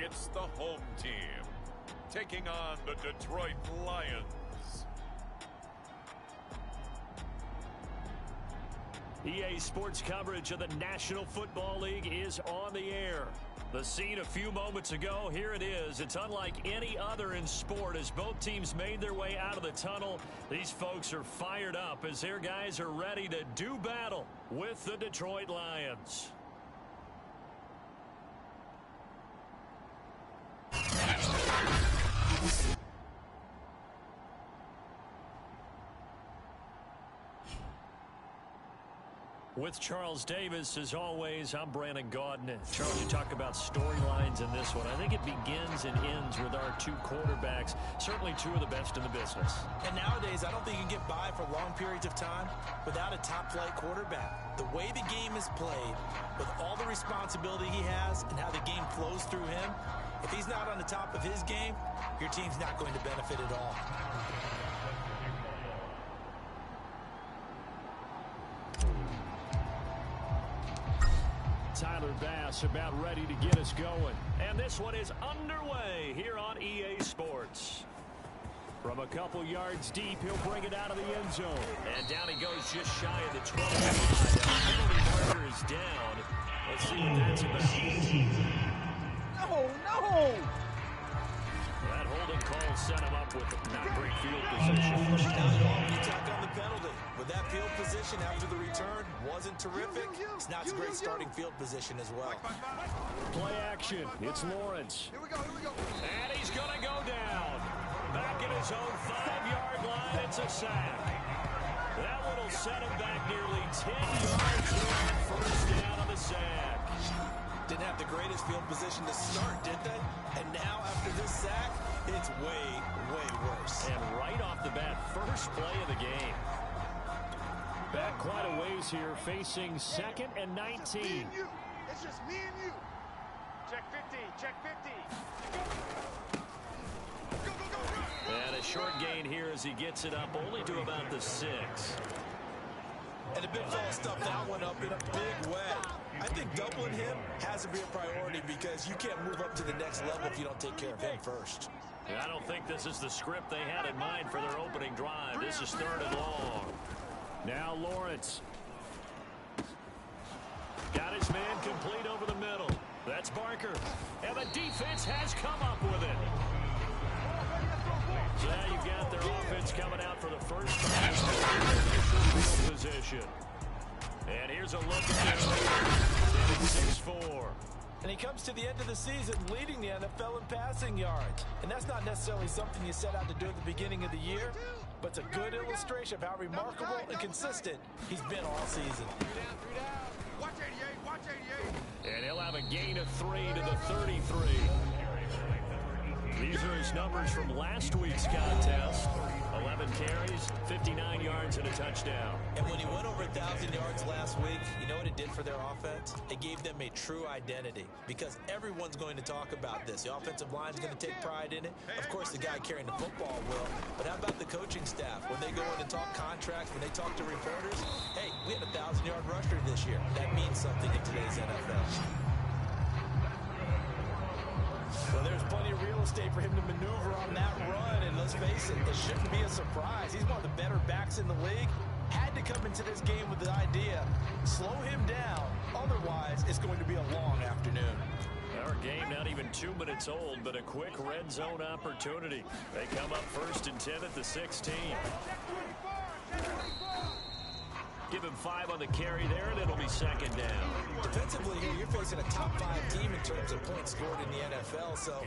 it's the home team taking on the Detroit Lions. EA Sports coverage of the National Football League is on the air. The scene a few moments ago, here it is. It's unlike any other in sport as both teams made their way out of the tunnel. These folks are fired up as their guys are ready to do battle with the Detroit Lions. With Charles Davis, as always, I'm Brandon Gaudin. Charles, you talk about storylines in this one. I think it begins and ends with our two quarterbacks, certainly two of the best in the business. And nowadays, I don't think you can get by for long periods of time without a top-flight quarterback. The way the game is played, with all the responsibility he has and how the game flows through him, if he's not on the top of his game, your team's not going to benefit at all. Tyler Bass about ready to get us going. And this one is underway here on EA Sports. From a couple yards deep, he'll bring it out of the end zone. And down he goes just shy of the 12. Penalty marker is down. Let's see what that's about. No! That holding call set him up with not great field position. You tack on the penalty. With that field position after the return wasn't terrific. It's not a great starting field position as well. Play action. It's Lawrence. Here we go. And he's going to go down. Back at his own 5-yard line. It's a sack. That one will set him back nearly 10 yards here. First down on the sack. Didn't have the greatest field position to start, did they? And now, after this sack, it's way, way worse. And right off the bat, first play of the game. Back quite a ways here, facing 2nd and 19. It's just me and you. Check 50, check 50. Go. And a short gain here as he gets it up only to about the 6. And the big fella stuffed that one up in a big way. I think doubling him has to be a priority because you can't move up to the next level if you don't take care of him first. I don't think this is the script they had in mind for their opening drive. This is 3rd and long. Now Lawrence. Got his man complete over the middle. That's Barker. And the defense has come up with it. So now you've got their offense coming out for the first time. Field position. And here's a look at this. 6-4. And he comes to the end of the season leading the NFL in passing yards. And that's not necessarily something you set out to do at the beginning of the year, but it's a good illustration of how remarkable and consistent he's been all season. 3 down. Watch 88. And he'll have a gain of 3 to the 33. These are his numbers from last week's contest. 11 carries, 59 yards, and a touchdown. And when he went over 1,000 yards last week, you know what it did for their offense? It gave them a true identity because everyone's going to talk about this. The offensive line's going to take pride in it. Of course, the guy carrying the football will. But how about the coaching staff? When they go in and talk contracts, when they talk to reporters, hey, we had a 1,000-yard rusher this year. That means something in today's NFL. Well, there's plenty of real estate for him to maneuver on that run, and let's face it, it shouldn't be a surprise. He's one of the better backs in the league. Had to come into this game with the idea, slow him down, otherwise it's going to be a long afternoon. Our game not even 2 minutes old, but a quick red zone opportunity. They come up 1st and 10 at the 16. Give him 5 on the carry there, and it'll be 2nd down. Defensively here, you're facing a top 5 team in terms of points scored in the NFL. So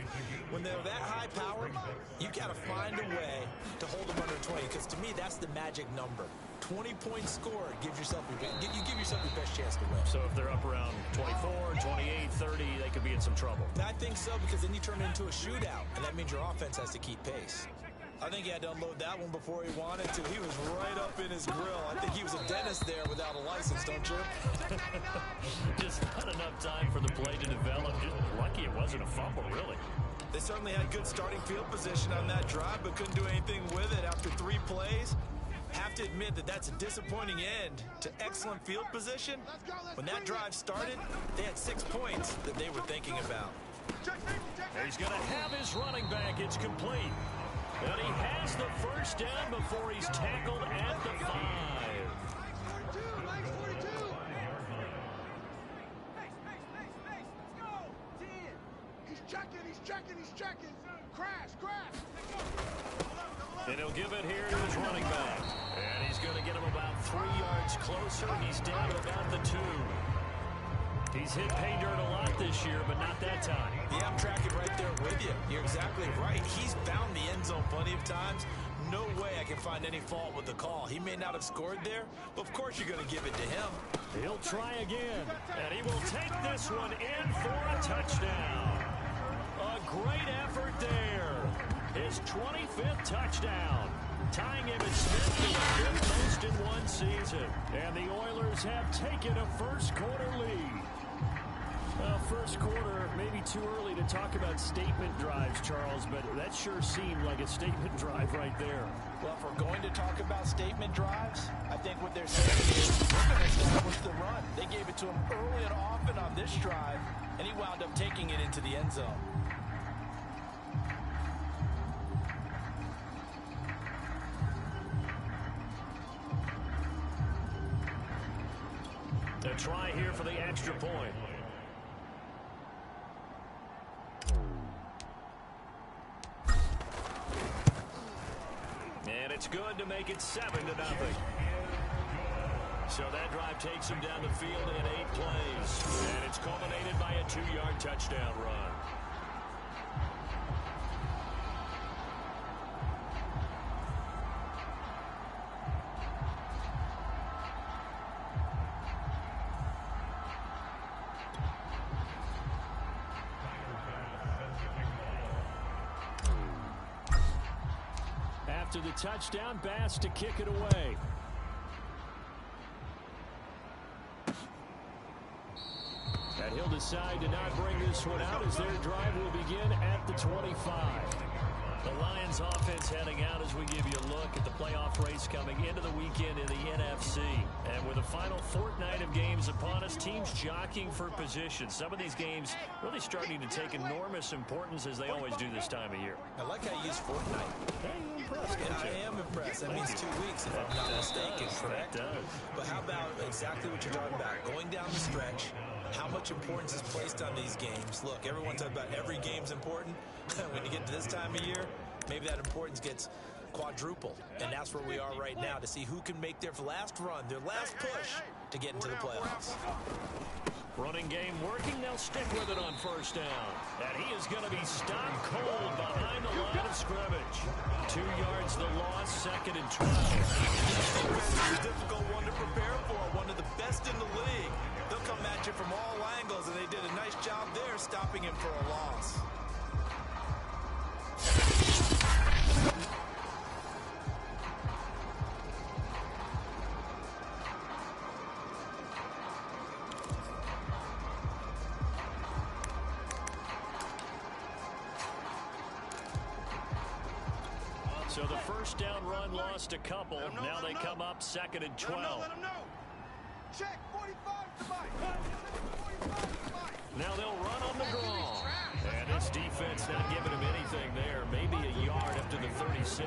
when they're that high powered, you got to find a way to hold them under 20. Because to me, that's the magic number. 20 points scored gives yourself you give yourself your best chance to win. So if they're up around 24, 28, 30, they could be in some trouble. I think so, because then you turn it into a shootout, and that means your offense has to keep pace. I think he had to unload that one before he wanted to. He was right up in his grill. I think he was a dentist there without a license, don't you? Just not enough time for the play to develop. Just lucky it wasn't a fumble, really. They certainly had good starting field position on that drive, but couldn't do anything with it after 3 plays. Have to admit that that's a disappointing end to excellent field position. When that drive started, they had 6 points that they were thinking about. Check 50, check He's going to have his running back. It's complete. And he has the first down before he's tackled at the 5. He's checking. Crash. And he'll give it here to his running back. And he's going to get him about 3 yards closer. He's down to about the 2. He's hit pay dirt a lot this year, but not that time. Yeah, I'm tracking right there with you. You're exactly right. He's found the end zone plenty of times. No way I can find any fault with the call. He may not have scored there, but of course you're going to give it to him. He'll try again, and he will take this one in for a touchdown. A great effort there. His 25th touchdown, tying him and Smith to the 5th most in one season. And the Oilers have taken a first-quarter lead. First quarter, maybe too early to talk about statement drives, Charles, but that sure seemed like a statement drive right there. Well, if we're going to talk about statement drives, I think what they're saying is we're going to start with the run. They gave it to him early and often on this drive, and he wound up taking it into the end zone. A try here for the extra point. And it's good to make it 7-0. So that drive takes him down the field in 8 plays. And it's culminated by a 2-yard touchdown run. After the touchdown, Bass to kick it away. And he'll decide to not bring this one out as their drive will begin at the 25. The Lions offense heading out as we give you a look at the playoff race coming into the weekend in the NFC. And with the final fortnight of games upon us, teams jockeying for position. Some of these games really starting to take enormous importance as they always do this time of year. I like how you use fortnight. Hey, you're impressed, aren't you? I am impressed. That means 2 weeks, if I'm not mistaken, correct? That does. But how about exactly what you're talking about? Going down the stretch, how much importance is placed on these games? Look, everyone talks about every game's important. When you get to this time of year, maybe that importance gets quadrupled. And that's where we are right now, to see who can make their last run, their last push to get into the playoffs. Running game working. They'll stick with it on first down. And he is going to be stopped cold behind the line of scrimmage. 2 yards the loss, 2nd and 12. This is a difficult one to prepare for, one of the best in the league. They'll come at you from all angles, and they did a nice job there stopping him for a loss. So the first down run lost a couple. Now they come up 2nd and 12. Let him know. Check 45 to Mike. Now they'll run on the draw. And this defense not giving him anything there. Maybe a yard up to the 36.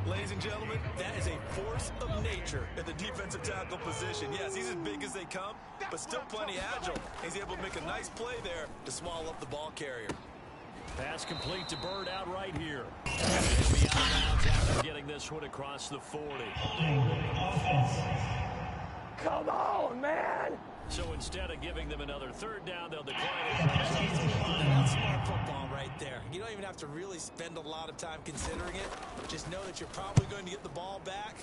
Ladies and gentlemen, that is a force of nature at the defensive tackle position. Yes, he's as big as they come, but still plenty agile. He's able to make a nice play there to swallow up the ball carrier. Pass complete to Bird out right here. And he'll be out of bounds after getting this one across the 40. Come on, man! So instead of giving them another 3rd down, they'll decline it. That's smart football right there. You don't even have to really spend a lot of time considering it. Just know that you're probably going to get the ball back.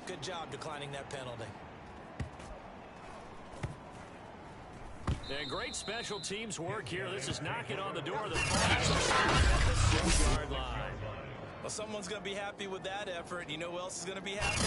Good job declining that penalty. And great special teams work here. This is knocking on the door of the at the 6-yard line. Well, someone's going to be happy with that effort. You know who else is going to be happy?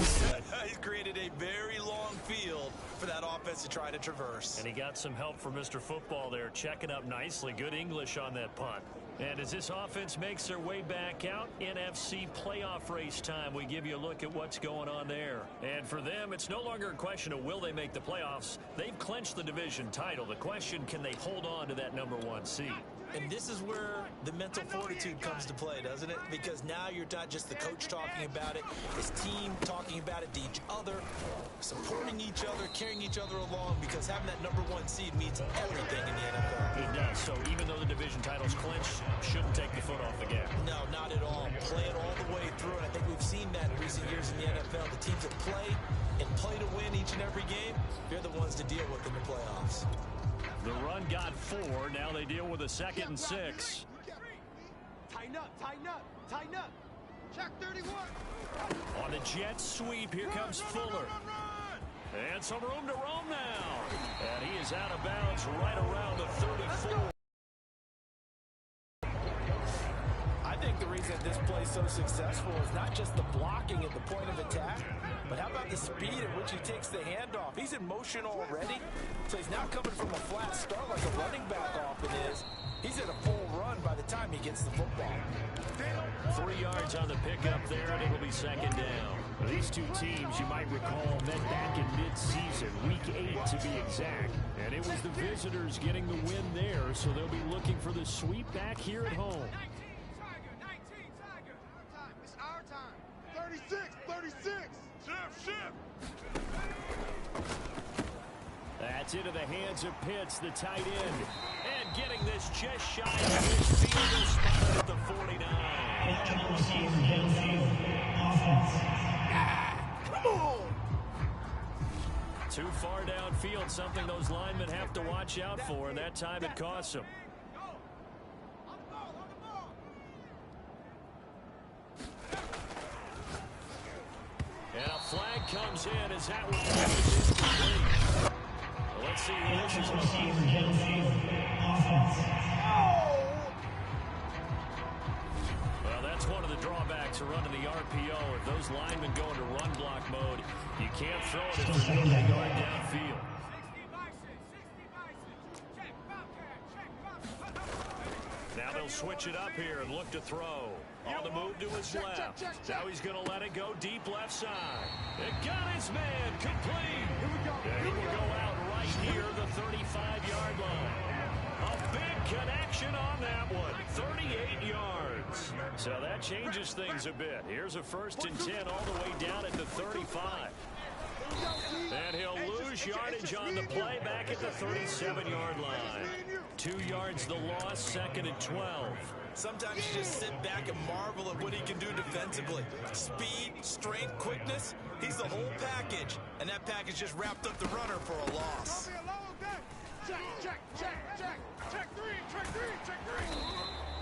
He's created a very long field for that offense to try to traverse. And he got some help from Mr. Football there, checking up nicely. Good English on that punt. And as this offense makes their way back out, NFC playoff race time, we give you a look at what's going on there. And for them, it's no longer a question of will they make the playoffs. They've clinched the division title. The question, can they hold on to that #1 seed? And this is where the mental fortitude comes to play, doesn't it? Because now you're not just the coach talking about it, his team talking about it to each other, supporting each other, carrying each other along, because having that #1 seed means everything in the NFL. It does. So even though the division title's clinched, shouldn't take the foot off the gas. No, not at all. Play it all the way through, and I think we've seen that in recent years in the NFL. The teams that play and play to win each and every game, they're the ones to deal with in the playoffs. The run got 4. Now they deal with a 2nd and 6. Tighten up, tighten up, tighten up. Check 31. On the jet sweep, here comes Fuller. And some room to roam now. And he is out of bounds right around the 34. I think the reason this play is so successful is not just the blocking at the point of attack, but how about the speed at which he takes the handoff? He's in motion already, so he's now coming from a flat start like a running back often is. He's at a full run by the time he gets the football. 3 yards on the pickup there, and it'll be 2nd down. These two teams, you might recall, met back in mid-season, week 8 to be exact. And it was the visitors getting the win there, so they'll be looking for the sweep back here at home. 19 Tiger. It's our time. 36, 36. Shift. That's into the hands of Pitts, the tight end. And getting this just shy of his field, spotted at the 49. Come on. Too far downfield, something those linemen have to watch out for, and that time it costs them. And a flag comes in as that one is incomplete. Well, let's see who this is on. Well, that's one of the drawbacks of running the RPO. If those linemen go into run block mode, you can't throw it if there's nobody going downfield. Now they'll switch it up here and look to throw. On the move to his left. Now he's going to let it go deep left side. It got his man complete. And he will go out right here, the 35-yard line. A big connection on that one. 38 yards. So that changes things a bit. Here's a 1st and 10 all the way down at the 35. And he'll lose yardage on the play back at the 37-yard line. 2 yards the loss, 2nd and 12. Sometimes you just sit back and marvel at what he can do defensively. Speed, strength, quickness, he's the whole package. And that package just wrapped up the runner for a loss. Check 3.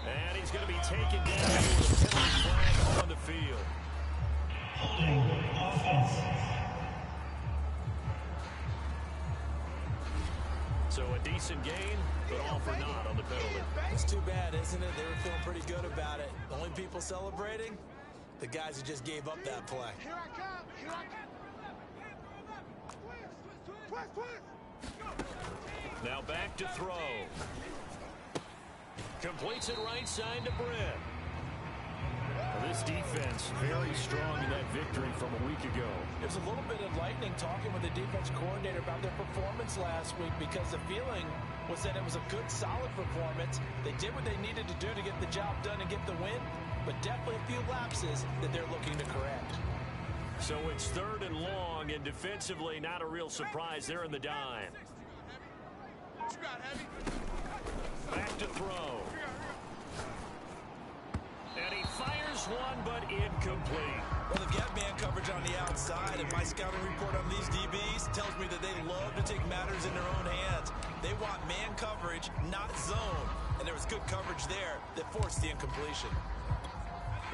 And he's going to be taken down with a penalty flag on the field. So a decent gain, but all for naught on the penalty. It's too bad, isn't it? They were feeling pretty good about it. The only people celebrating, the guys who just gave up that play. Here I come. Twist. Now back to throw. Completes it right side to Britt. Well, this defense very strong in that victory from a week ago. There's a little bit of lightning talking with the defense coordinator about their performance last week, because the feeling was that it was a good, solid performance. They did what they needed to do to get the job done and get the win, but definitely a few lapses that they're looking to correct. So it's 3rd and long, and defensively not a real surprise. They're in the dime. Back to throw. And he fires one, but incomplete. Well, they've got man coverage on the outside, and my scouting report on these DBs tells me that they love to take matters in their own hands. They want man coverage, not zone. And there was good coverage there that forced the incompletion.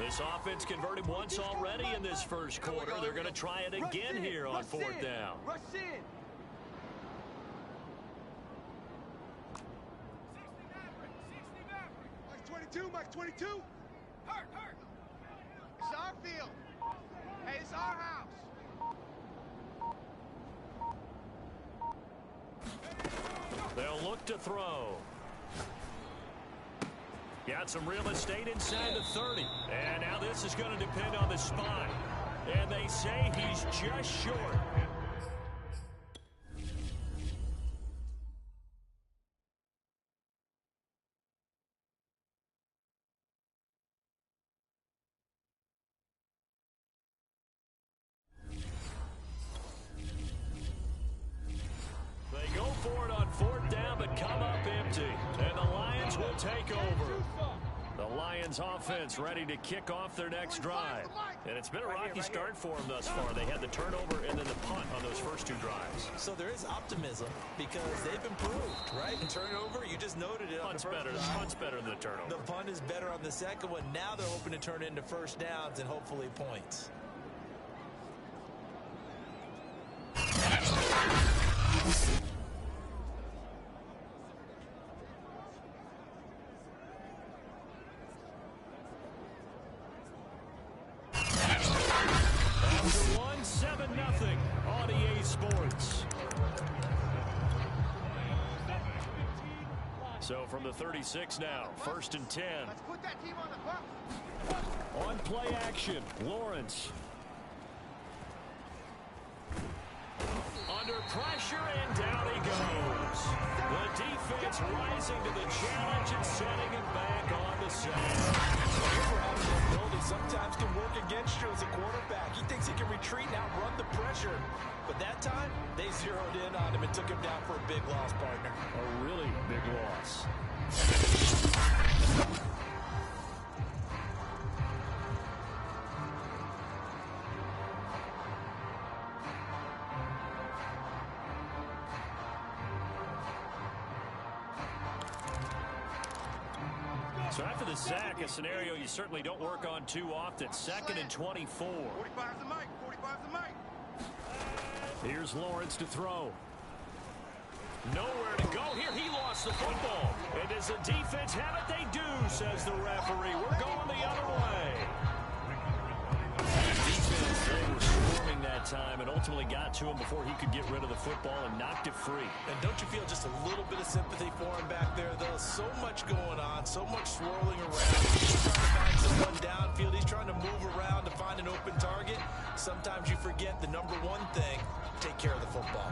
This offense converted once already in this first quarter. They're going to try it again here on 4th down. Rush in. 22, Mike 22. Hurt. It's our field. Hey, it's our house. They'll look to throw. Got some real estate inside the 30. And now this is going to depend on the spot. And they say he's just short. They go for it on 4th down, but come up empty. And the Lions will take over. The Lions offense ready to kick off their next drive. And it's been a rocky start for them thus far. They had the turnover and then the punt on those first 2 drives. So there is optimism because they've improved, right? And turnover, you just noted it. Punt's better. The punt's better than the turnover. The punt is better on the second one. Now they're hoping to turn it into first downs and hopefully points. After 1-7-0 on EA Sports. So from the 36 now, 1st and 10. Let's put that team on the bus. On play action, Lawrence. Under pressure, and down he goes. The defense rising to the challenge and setting him back on the side. Ability sometimes can work against you as a quarterback. He thinks he can retreat and outrun the pressure. But that time, they zeroed in on him and took him down for a big loss, partner. A really big loss. So after the sack, a scenario you certainly don't work on too often. 2nd and 24. 45's the mic. 45's the mic. Here's Lawrence to throw. Nowhere to go here. He lost the football. And does the defense have it? They do, says the referee. We're going the other way. Defense, they were swarming that time and ultimately got to him before he could get rid of the football and knocked it free. And don't you feel just a little bit of sympathy for him back there, though? So much going on, so much swirling around. He's trying to find someone downfield. He's trying to move around to find an open target. Sometimes you forget the number one thing, take care of the football.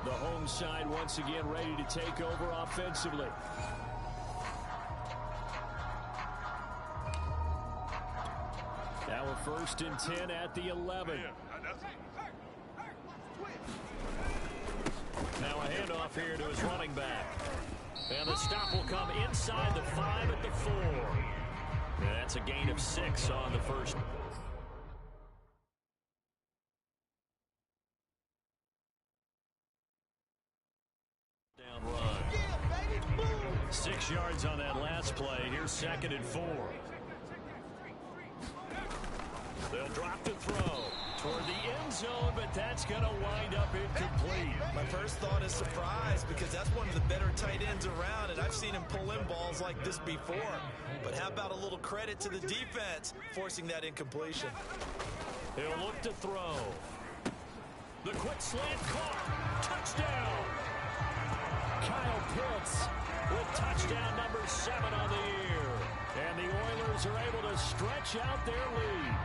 The home side once again ready to take over offensively. Now we're 1st and 10 at the 11. Now a handoff here to his running back. And the stop will come inside the 5 at the 4. And that's a gain of 6 on the first. Down run. 6 yards on that last play. Here's 2nd and 4. They'll drop to throw toward the end zone, but that's going to wind up incomplete. My first thought is surprise because that's one of the better tight ends around, and I've seen him pull in balls like this before. But how about a little credit to the defense forcing that incompletion? He'll look to throw. The quick slant caught. Touchdown. Kyle Pitts with touchdown number 7 on the year. And the Oilers are able to stretch out their lead.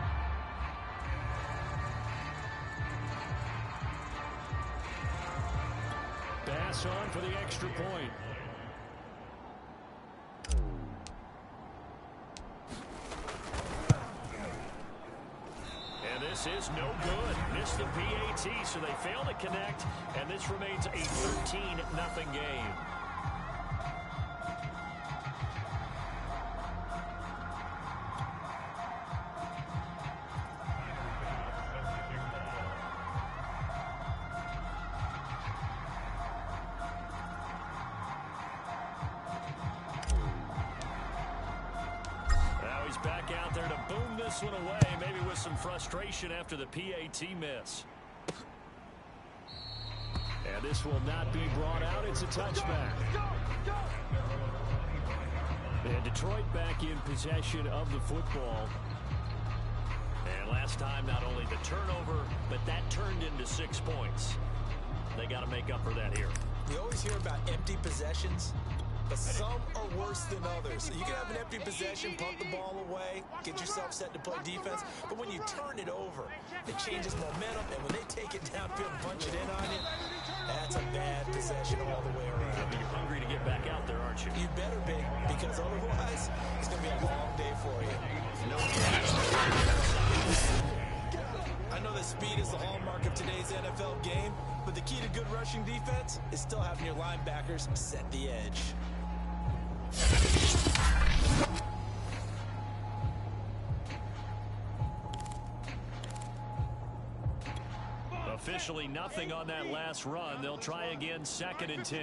Pass on for the extra point. And this is no good. Missed the PAT, so they fail to connect, and this remains a 13-0 game. Back out there to boom this one away, maybe with some frustration after the PAT miss. And this will not be brought out. It's a touchback. And Detroit back in possession of the football. And last time, not only the turnover, but that turned into 6 points. They got to make up for that here. We always hear about empty possessions, but some are worse than others. You can have an empty possession, punt the ball away, get yourself set to play defense, but when you turn it over, it changes momentum, and when they take it downfield and punch it in on you, that's a bad possession all the way around. You're hungry to get back out there, aren't you? You better be, because otherwise, it's going to be a long day for you. I know that speed is the hallmark of today's NFL game, but the key to good rushing defense is still having your linebackers set the edge. Officially nothing on that last run. They'll try again, 2nd and 10.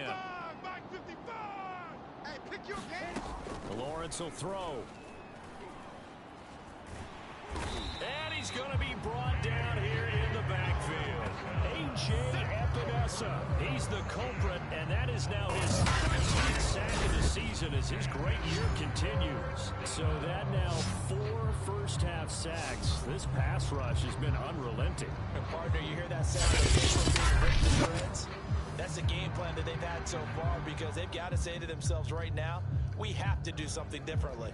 Hey, pick your game. Lawrence will throw. And he's going to be brought down here in the backfield. A.J. Epinesa. He's the culprit, and that is now his 13th sack of the season as his great year continues. So that now 4 first-half sacks. This pass rush has been unrelenting. And partner, you hear that sound of paper being ripped to shreds? That's the game plan that they've had so far, because they've got to say to themselves right now, we have to do something differently.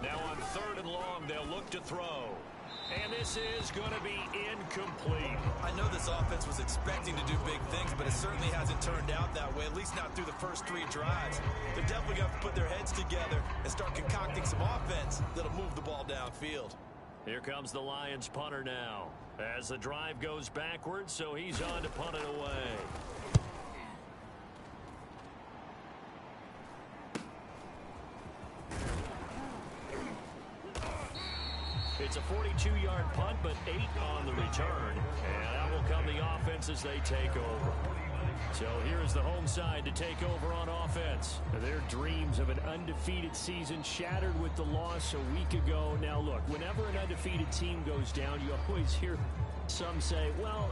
Now on 3rd and long, they'll look to throw. And this is going to be incomplete. I know this offense was expecting to do big things, but it certainly hasn't turned out that way, at least not through the first 3 drives. They're definitely going to have to put their heads together and start concocting some offense that'll move the ball downfield. Here comes the Lions punter now, as the drive goes backwards, so he's on to punt it away. It's a 42-yard punt, but 8 on the return. And out will come the offense as they take over. So here's the home side to take over on offense. Their dreams of an undefeated season shattered with the loss a week ago. Now look, whenever an undefeated team goes down, you always hear some say, well,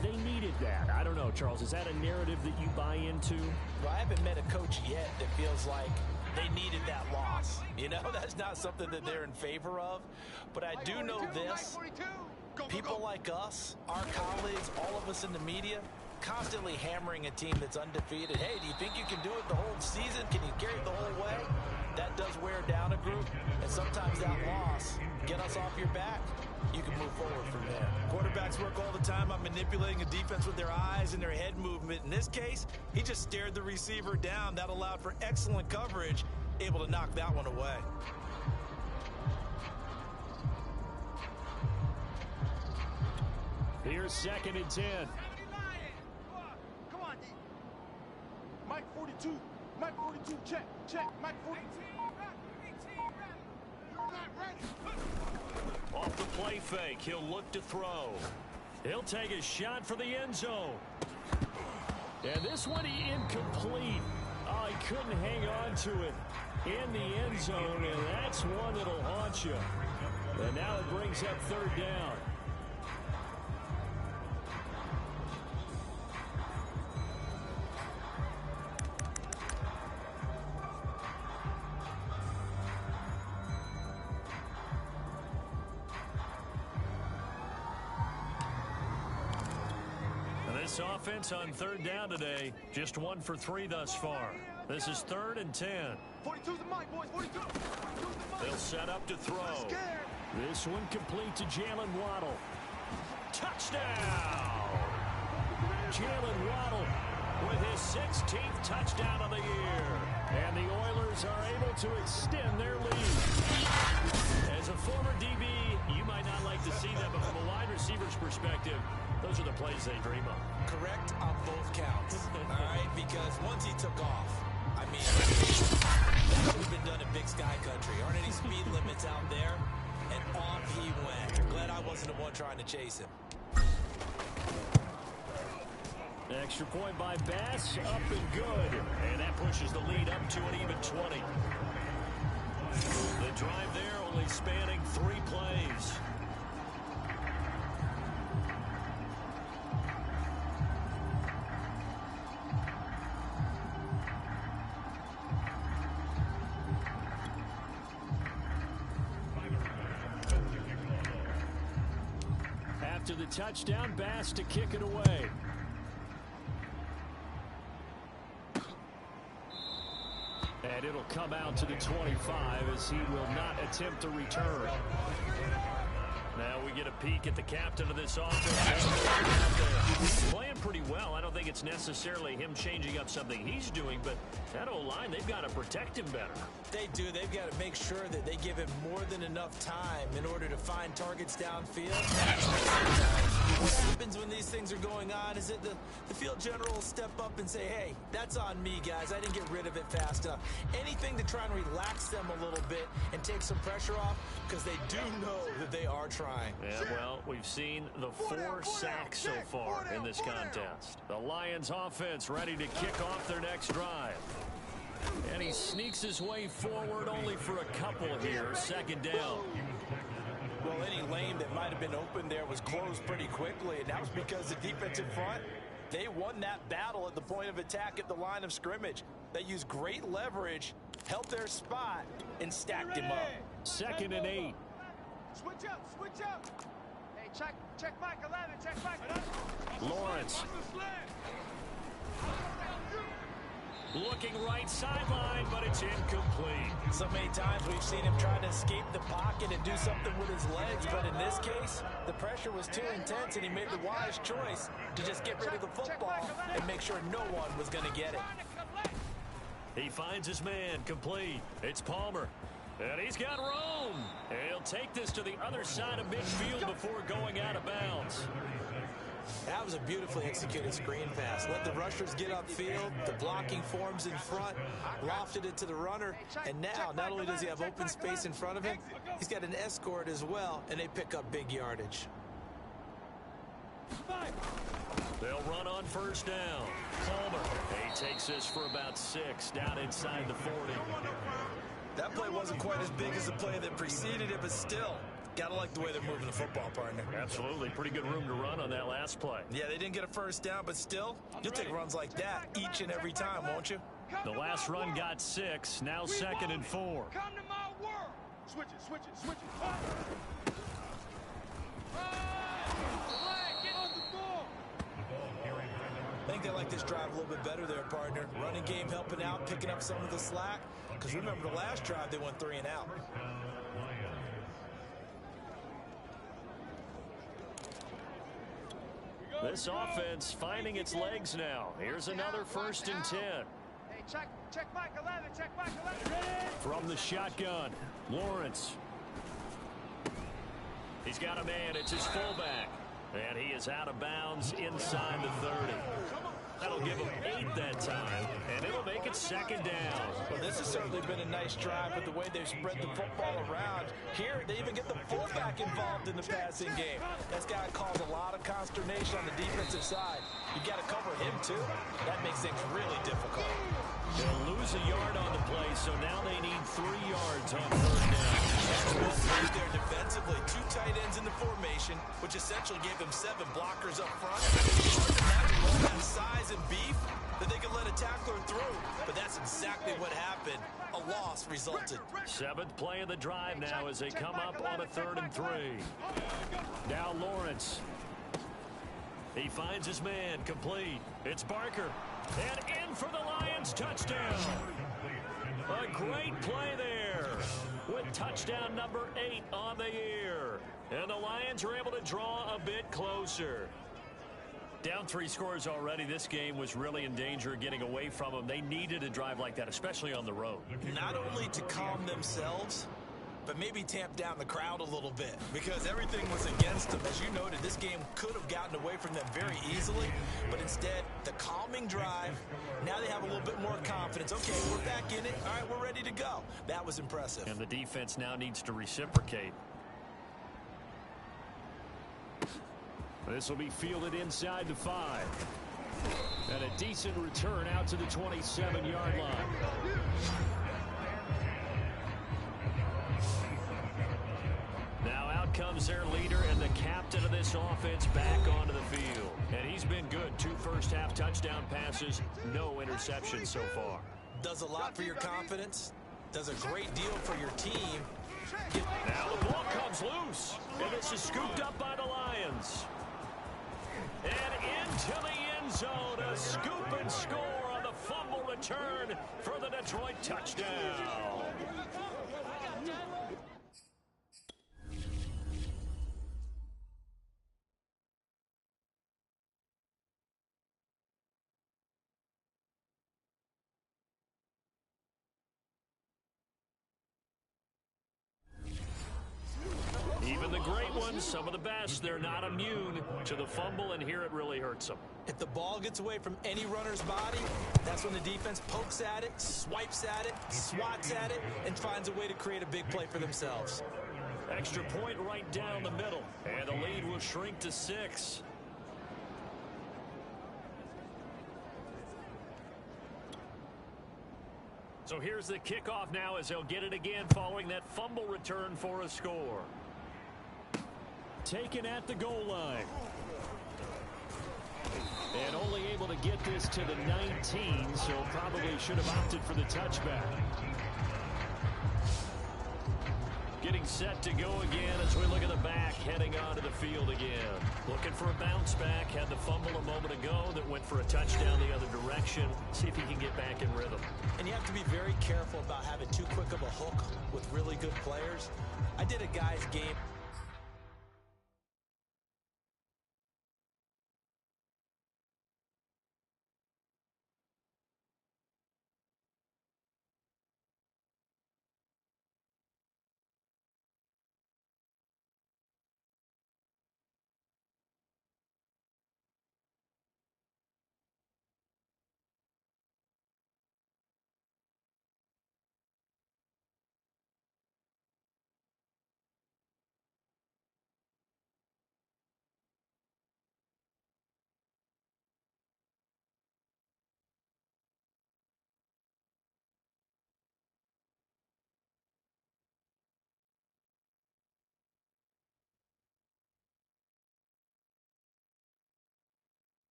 they needed that. I don't know, Charles. Is that a narrative that you buy into? Well, I haven't met a coach yet that feels like they needed that loss. You know, that's not something that they're in favor of. But I do know this. People like us, our colleagues, all of us in the media, constantly hammering a team that's undefeated. Hey, do you think you can do it the whole season? Can you carry it the whole way? That does wear down a group. And sometimes that loss, get us off your back. You can move forward from there. Quarterbacks work all the time on manipulating a defense with their eyes and their head movement. In this case, he just stared the receiver down. That allowed for excellent coverage, able to knock that one away. Here's 2nd and 10. Come on, D. Mike 42. Mike 42. Check. Mike 42. You're not ready. Off the play fake, he'll look to throw. He'll take a shot for the end zone. And this one incomplete. Oh, he couldn't hang on to it in the end zone, and that's one that'll haunt you. And now it brings up 3rd down. This offense on 3rd down today, just 1 for 3 thus far. This is 3rd and 10. 42's the mic, boys. 42. 42's the mic. They'll set up to throw. This one complete to Jalen Waddle. Touchdown! Jalen Waddle with his 16th touchdown of the year. And the Oilers are able to extend their lead. As a former DB, you might not like to see that, but from a wide receiver's perspective, those are the plays they dream of. Correct on both counts. All right, because once he took off, I mean, that should have been done in Big Sky Country. Aren't any speed limits out there? And off he went. Glad I wasn't the one trying to chase him. Extra point by Bass, up and good. And that pushes the lead up to an even 20. The drive there only spanning 3 plays. after the touchdown pass to kick it away. And it'll come out to the 25 as he will not attempt to return. Now we get a peek at the captain of this offense. He's playing pretty well. I don't think it's necessarily him changing up something he's doing, but that O-line, they've got to protect him better. They do. They've got to make sure that they give him more than enough time in order to find targets downfield. What happens when these things are going on is that the field general will step up and say, hey, that's on me, guys. I didn't get rid of it fast enough. Anything to try and relax them a little bit and take some pressure off, because they do know that they are trying. Yeah, well, we've seen the 4 sacks so far in this contest. The Lions offense ready to kick off their next drive. And he sneaks his way forward only for a couple here. Second down. Well, any lane that might have been open there was closed pretty quickly, and that was because the defensive front, they won that battle at the point of attack at the line of scrimmage. They used great leverage, held their spot, and stacked him up. 2nd and 8. Switch up, switch up. Hey, check Mike 11, check Mike 11. Lawrence. Looking right sideline, but it's incomplete. So many times we've seen him try to escape the pocket and do something with his legs, but in this case, the pressure was too intense, and he made the wise choice to just get rid of the football and make sure no one was going to get it. He finds his man, complete. It's Palmer. And he's got room. He'll take this to the other side of midfield before going out of bounds. That was a beautifully executed screen pass. Let the rushers get upfield. The blocking forms in front. Lofted it to the runner. And now, not only does he have open space in front of him, he's got an escort as well, and they pick up big yardage. They'll run on first down. Palmer. He takes this for about 6 down inside the 40. That play wasn't quite as big as the play that preceded it, but still, gotta like the way they're moving the football, partner. Absolutely. Pretty good room to run on that last play. Yeah, they didn't get a first down, but still, you'll take runs like that each and every time, won't you? The last run got 6. Now 2nd and 4. Come to my world. Switch it, switch it, switch it. Get on the ball. I think they like this drive a little bit better there, partner. Running game helping out, picking up some of the slack. Because remember, the last drive, they went 3 and out. This offense finding its legs now. Here's another 1st and 10. Hey, check Mike 11, check Mike 11. From the shotgun, Lawrence. He's got a man. It's his fullback. And he is out of bounds inside the 30. That'll give him 8 that time, and it'll make it 2nd down. Well, this has certainly been a nice drive with the way they've spread the football around. Here, they even get the fullback involved in the passing game. That's got to cause a lot of consternation on the defensive side. You got to cover him, too. That makes things really difficult. They'll lose a yard on the play, so now they need 3 yards on 3rd down. Well played there defensively. 2 tight ends in the formation, which essentially gave them 7 blockers up front. Imagine all that size and beef that they could let a tackler through. But that's exactly what happened. A loss resulted. 7th play of the drive now as they come up on a 3rd and 3. Now Lawrence. He finds his man, complete. It's Barker. And in for the Lions, touchdown. A great play there with touchdown number 8 on the year. And the Lions are able to draw a bit closer. Down 3 scores already. This game was really in danger of getting away from them. They needed a drive like that, especially on the road. Not only to calm themselves, but maybe tamp down the crowd a little bit, because everything was against them. As you noted, this game could have gotten away from them very easily, but instead, the calming drive, now they have a little bit more confidence. Okay, we're back in it. All right, we're ready to go. That was impressive. And the defense now needs to reciprocate. This will be fielded inside the 5. And a decent return out to the 27-yard line. Now out comes their leader and the captain of this offense back onto the field. And he's been good. 2 first-half touchdown passes, no interceptions so far. Does a lot for your confidence. Does a great deal for your team. Now the ball comes loose. And this is scooped up by the Lions. scoop and score on the fumble return for the Detroit touchdown. Even the great ones, some of the best, they're not immune to the fumble, and here it really hurts them. If the ball gets away from any runner's body, that's when the defense pokes at it, swipes at it, swats at it, and finds a way to create a big play for themselves. Extra point right down the middle, and the lead will shrink to 6. So here's the kickoff now as they'll get it again following that fumble return for a score. Taken at the goal line. And only able to get this to the 19, so probably should have opted for the touchback. Getting set to go again as we look at the back, heading onto the field again. Looking for a bounce back, had the fumble a moment ago that went for a touchdown the other direction. See if he can get back in rhythm. And you have to be very careful about having too quick of a hook with really good players. I did a guy's game.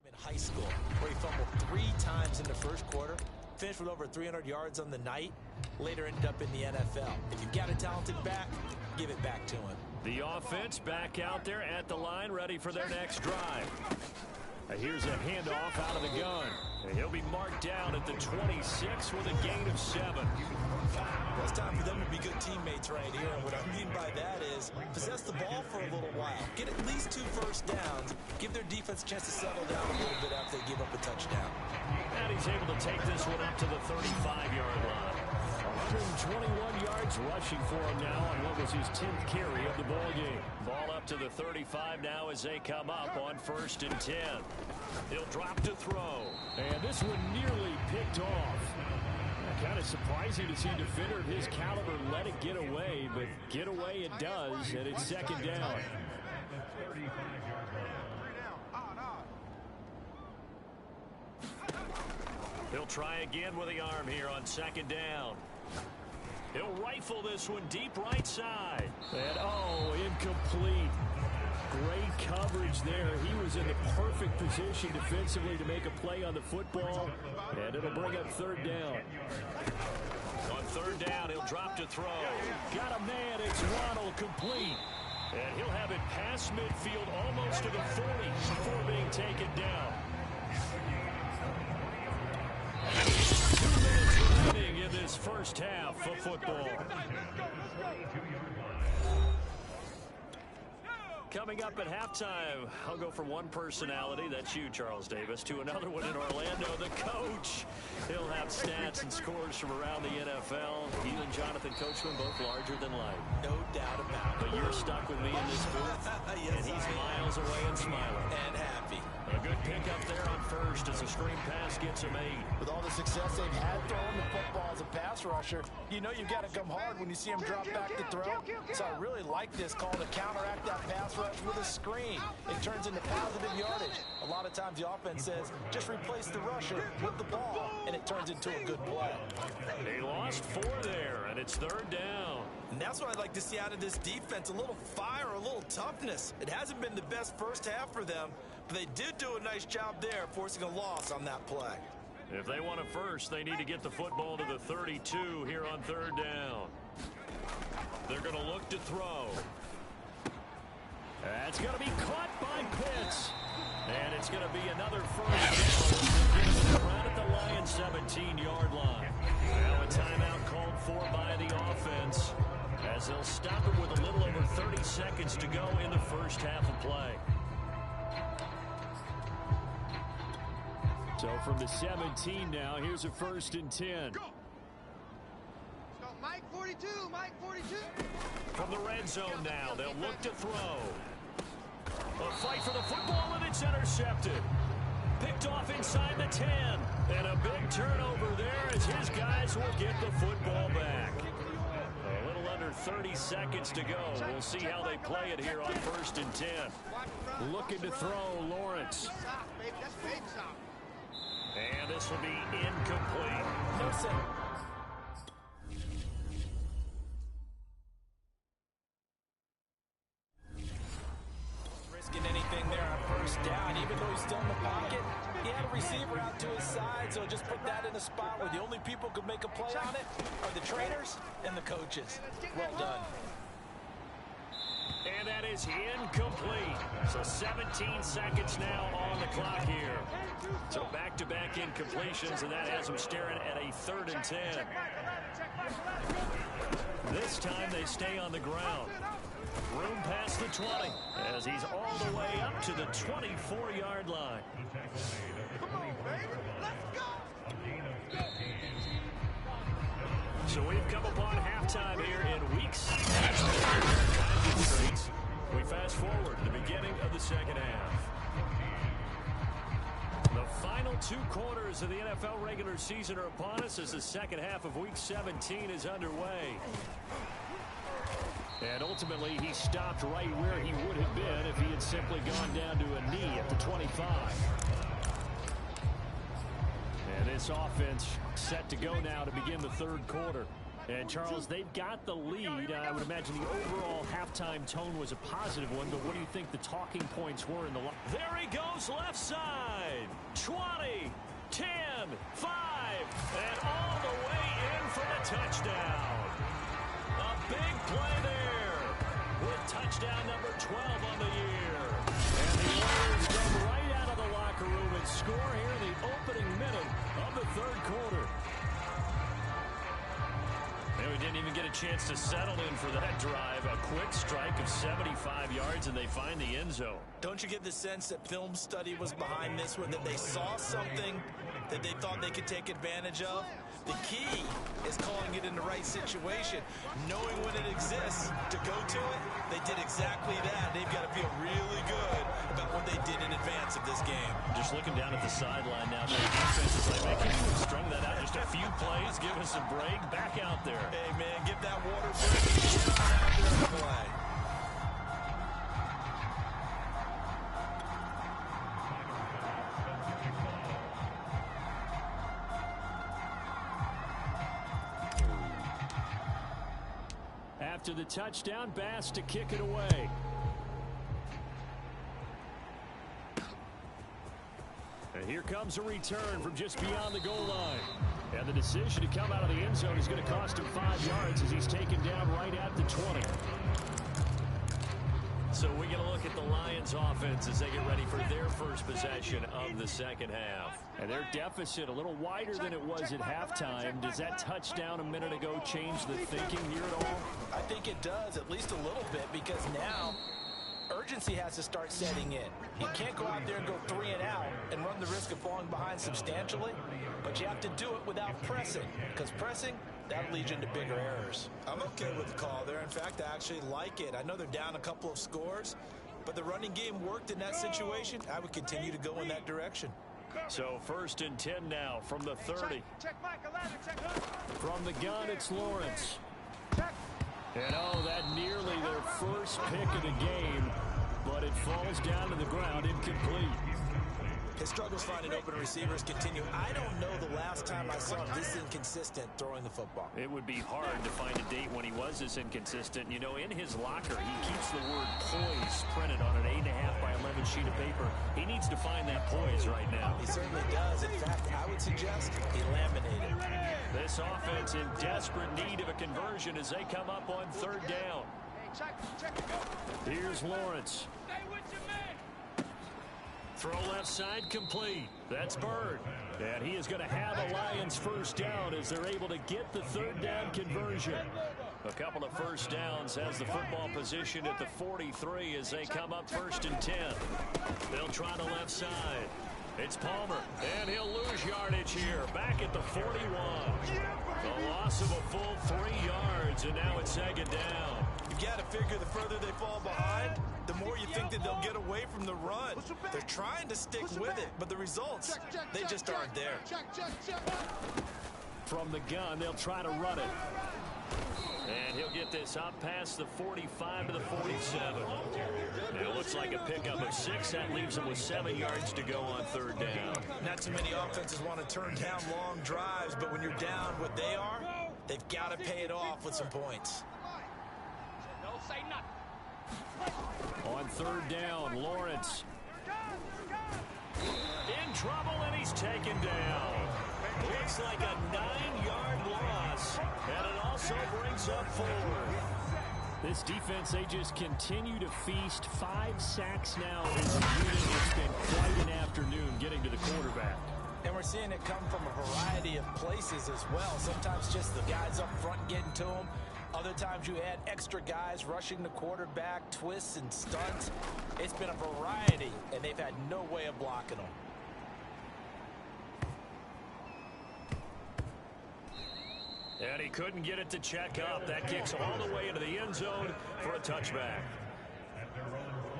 In high school, where he fumbled 3 times in the first quarter, finished with over 300 yards on the night, later ended up in the NFL. If you've got a talented back, give it back to him. The offense back out there at the line, ready for their next drive. Here's a handoff out of the gun. And he'll be marked down at the 26 with a gain of 7. Well, it's time for them to be good teammates right here. And what I mean by that is possess the ball for a little while. Get at least 2 first downs. Give their defense a chance to settle down a little bit after they give up a touchdown. And he's able to take this one up to the 35-yard line. 121 yards rushing for him now on what was his 10th carry of the ball game. Ball up to the 35 now as they come up on 1st and 10. He'll drop to throw. And this one nearly picked off. Kind of surprising to see a defender of his caliber let it get away, but get away it does, and it's 2nd down. He'll try again with the arm here on 2nd down. He'll rifle this one deep right side. And, oh, incomplete. Great coverage there. He was in the perfect position defensively to make a play on the football, and it'll bring up 3rd down. On 3rd down, he'll drop to throw. Got a man. It's Waddle complete. And he'll have it past midfield almost to the 40 before being taken down. 2 minutes remaining in this first half of football. Coming up at halftime, I'll go from one personality, that's you, Charles Davis, to another one in Orlando, the coach. He'll have top stats and scores from around the NFL. You and Jonathan Coachman both larger than life. No doubt about it. But you're stuck with me in this booth, yes, and he's miles away and smiling. And happy. A good pickup there on first as a screen pass gets him 8. With all the success they've had throwing the football as a pass rusher, you know you've got to come hard when you see him drop back to throw. So I really like this call to counteract that pass rush with a screen. It turns into positive yardage. A lot of times the offense says, just replace the rusher with the ball, and it turns into a good play. They lost 4 there, and it's 3rd down. And that's what I'd like to see out of this defense, a little fire, a little toughness. It hasn't been the best first half for them, but they did do a nice job there, forcing a loss on that play. If they want a first, they need to get the football to the 32 here on 3rd down. They're going to look to throw. That's going to be caught by Pitts. And it's going to be another first down around at the Lions' 17-yard line. Now a timeout called for by the offense, as they'll stop it with a little over 30 seconds to go in the first half of play. So from the 17 now, here's a 1st and 10. Go. Mike 42, Mike 42. From the red zone now, they'll look to throw. A fight for the football, and it's intercepted. Picked off inside the 10. And a big turnover there as his guys will get the football back. A little under 30 seconds to go. We'll see how they play it here on 1st and 10. Looking to throw, Lawrence. And this will be incomplete. No center. Risking anything there on 1st down, even though he's still in the pocket. He had a receiver out to his side, so just put that in a spot where the only people who could make a play on it are the trainers and the coaches. Well done. And that is incomplete. So 17 seconds now on the clock here. So back-to-back incompletions, and that has them staring at a 3rd and 10. This time they stay on the ground. Room past the 20 as he's all the way up to the 24-yard line. So we've come upon halftime here in Week 6. We fast forward to the beginning of the second half. The final 2 quarters of the NFL regular season are upon us as the second half of Week 17 is underway. And ultimately, he stopped right where he would have been if he had simply gone down to a knee at the 25. And this offense set to go now to begin the 3rd quarter. And, Charles, they've got the lead. I would imagine the overall halftime tone was a positive one, but what do you think the talking points were in the line? There he goes, left side. 20, 10, 5, and all the way in for the touchdown. A big play there with touchdown number 12 on the year. And the Warriors come right out of the locker room and score here in the opening minute of the 3rd quarter. And we didn't even get a chance to settle in for that drive. A quick strike of 75 yards, and they find the end zone. Don't you get the sense that film study was behind this one, that they saw something that they thought they could take advantage of? The key is calling it in the right situation, knowing when it exists to go to it. They did exactly that. They've got to feel really good about what they did in advance of this game. Just looking down at the sideline now, the defense is like, man, can you strung that out just a few plays, give us a break, back out there. Hey, man, give that water break and get on out there and play. After the touchdown, Bass to kick it away. And here comes a return from just beyond the goal line. And the decision to come out of the end zone is going to cost him 5 yards as he's taken down right at the 20. So we're going to look at the Lions offense as they get ready for their first possession of the second half. And their deficit a little wider than it was at halftime. Does that touchdown a minute ago change the thinking here at all? I think it does, at least a little bit, because now urgency has to start setting in. You can't go out there and go 3 and out and run the risk of falling behind substantially, but you have to do it without pressing, because pressing, that'll lead you into bigger errors. I'm okay with the call there. In fact, I actually like it. I know they're down a couple of scores, but the running game worked in that situation. I would continue to go in that direction. So 1st and 10 now from the 30. Check Mike 11, check From the gun, it's Lawrence. check. And oh, that nearly their first pick of the game, but it falls down to the ground incomplete. His struggles finding open receivers continue. I don't know the last time I saw him this inconsistent throwing the football. It would be hard to find a date when he was this inconsistent. You know, in his locker, he keeps the word poise printed on an 8.5 by 11 sheet of paper. He needs to find that poise right now. He certainly does. In fact, I would suggest he laminated. This offense in desperate need of a conversion as they come up on 3rd down. Hey, check, go. Here's Lawrence. Stay with your man. Throw left side complete. That's Bird. And he is going to have a Lions first down as they're able to get the 3rd down conversion. A couple of first downs has the football position at the 43 as they come up 1st and 10. They'll try the left side. It's Palmer, and he'll lose yardage here, back at the 41. The loss of a full 3 yards, and now it's 2nd down. You got to figure the further they fall behind, the more you think that they'll get away from the run. They're trying to stick with it, but the results, they just aren't there. From the gun, they'll try to run it. And he'll get this up past the 45 to the 47. It looks like a pickup of 6. That leaves him with 7 yards to go on 3rd down. Not too many offenses want to turn down long drives, but when you're down what they are, they've got to pay it off with some points. Don't say nothing. On 3rd down, Lawrence. In trouble, and he's taken down. Looks like a 9-yard loss, and it also brings up 4. This defense, they just continue to feast. 5 sacks now as a unit. It's been quite an afternoon getting to the quarterback. And we're seeing it come from a variety of places as well. Sometimes just the guys up front getting to them. Other times you add extra guys rushing the quarterback, twists and stunts. It's been a variety, and they've had no way of blocking them. And he couldn't get it to check up. That kicks all the way into the end zone for a touchback.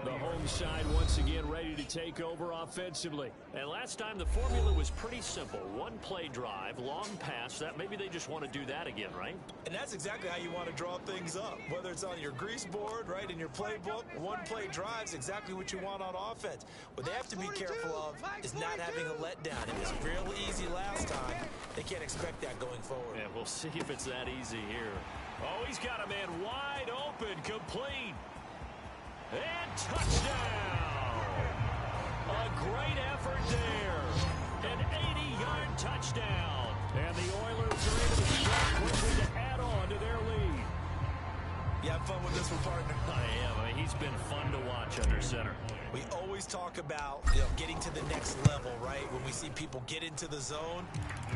The home side once again ready to take over offensively. And last time the formula was pretty simple. 1-play drive, long pass. That maybe they just want to do that again, right? And that's exactly how you want to draw things up. Whether it's on your grease board, right, in your playbook, 1-play drive's exactly what you want on offense. What they have to be careful of is not having a letdown. It was real easy last time. They can't expect that going forward. Yeah, we'll see if it's that easy here. Oh, he's got a man wide open, complete. And touchdown! A great effort there. An 80-yard touchdown. And the Oilers are able to start quickly to add on to their lead. You have fun with this one, partner? I am. I mean, he's been fun to watch under center. We always talk about getting to the next level, right? When we see people get into the zone,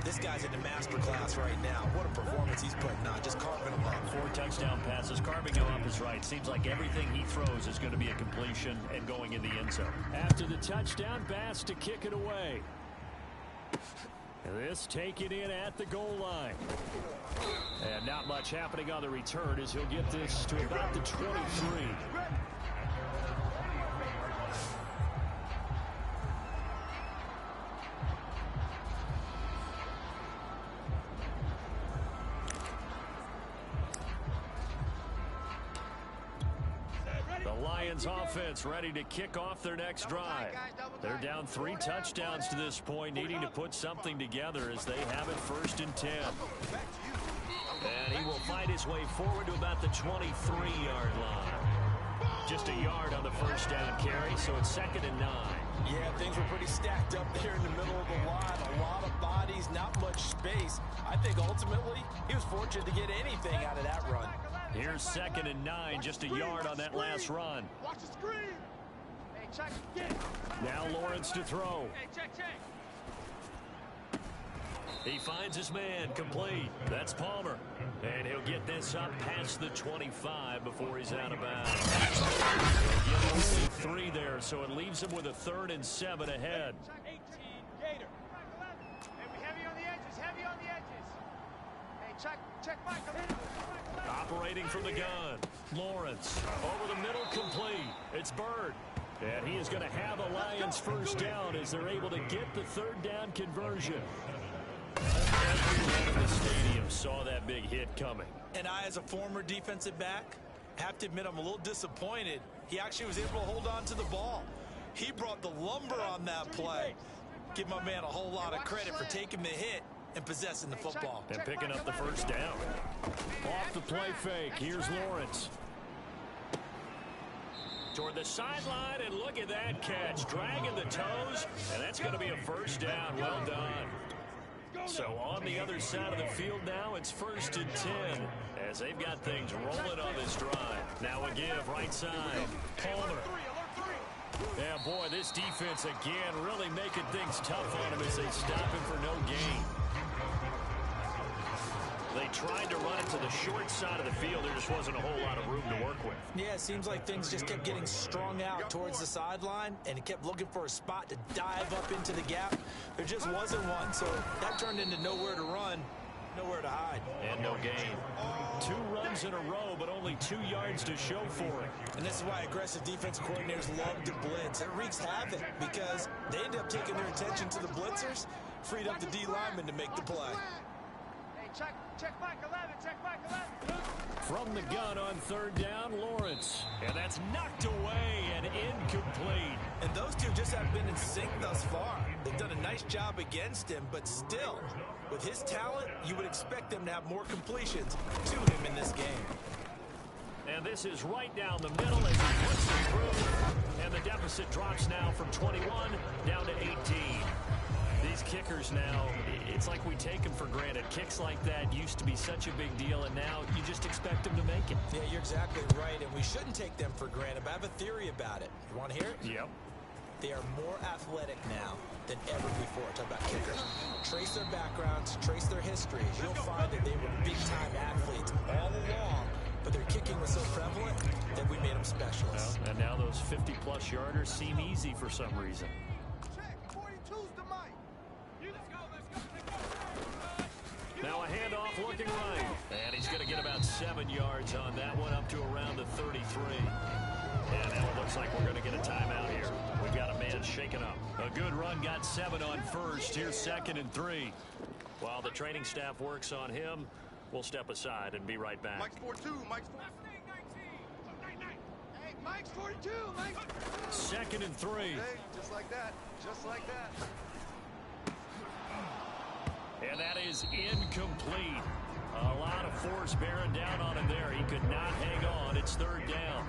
this guy's in the master class right now. What a performance he's putting on, just carving them up. 4 touchdown passes. Carving him up is right. Seems like everything he throws is going to be a completion and going in the end zone. After the touchdown, Bass to kick it away. This taken in at the goal line. And not much happening on the return as he'll get this to about the 23. Lions offense ready to kick off their next drive. They're down 3 touchdowns to this point, needing to put something together as they have it 1st and 10. And he will find his way forward to about the 23-yard line. Just a yard on the first down carry, so it's 2nd and 9. Yeah, things were pretty stacked up there in the middle of the line. A lot of bodies, not much space. I think ultimately he was fortunate to get anything out of that run. Here's 2nd and 9, just a yard on that last run. Watch the screen. Hey, check, get. Now Lawrence to throw. Hey, check. He finds his man, complete. That's Palmer. And he'll get this up past the 25 before he's out of bounds. He'll get only 3 there, so it leaves him with a 3rd and 7 ahead. 18, Gator. Hey, we heavy on the edges, heavy on the edges. Hey, check Michael. Operating from the gun. Lawrence over the middle, complete. It's Bird. And he is going to have a Lions first down as they're able to get the 3rd down conversion. Everyone in the stadium saw that big hit coming. And I, as a former defensive back, have to admit I'm a little disappointed. He actually was able to hold on to the ball. He brought the lumber on that play. Give my man a whole lot of credit for taking the hit and possessing the football. And picking up the first down. Off the play fake, here's Lawrence. Toward the sideline, and look at that catch. Dragging the toes, and that's going to be a first down. Well done. So on the other side of the field now, it's 1st and 10 as they've got things rolling on this drive. Now a give right side. Palmer. Yeah, boy, this defense again really making things tough on him as they stop him for no gain. They tried to run it to the short side of the field. There just wasn't a whole lot of room to work with. Yeah, it seems like things just kept getting strung out towards the sideline, and he kept looking for a spot to dive up into the gap. There just wasn't one, so that turned into nowhere to run, nowhere to hide. And no gain. 2 runs in a row, but only 2 yards to show for it. And this is why aggressive defense coordinators love to blitz. It wreaks havoc because they end up taking their attention to the blitzers, freed up the D lineman to make the play. Check Mike 11, check Mike 11. From the gun on 3rd down, Lawrence. And that's knocked away and incomplete. And those two just haven't been in sync thus far. They've done a nice job against him, but still, with his talent, you would expect them to have more completions to him in this game. And this is right down the middle as he puts it through. And the deficit drops now from 21 down to 18. These kickers now, it's like we take them for granted. Kicks like that used to be such a big deal, and now you just expect them to make it. Yeah, you're exactly right, and we shouldn't take them for granted, but I have a theory about it. You want to hear it? Yep. They are more athletic now than ever before. Talk about kickers. Trace their backgrounds, trace their histories. You'll find that they were big-time athletes all along, but their kicking was so prevalent that we made them specialists. Well, and now those 50-plus yarders seem easy for some reason. Now a handoff looking right. And he's going to get about 7 yards on that one, up to around the 33. And now it looks like we're going to get a timeout here. We've got a man shaken up. A good run, got 7 on first. Here's 2nd and 3. While the training staff works on him, we'll step aside and be right back. Mike's 42, Mike's 42. Hey, Mike's 42, Mike's 2nd and 3. Hey, just like that, just like that. And that is incomplete. A lot of force bearing down on him there. He could not hang on. It's 3rd down.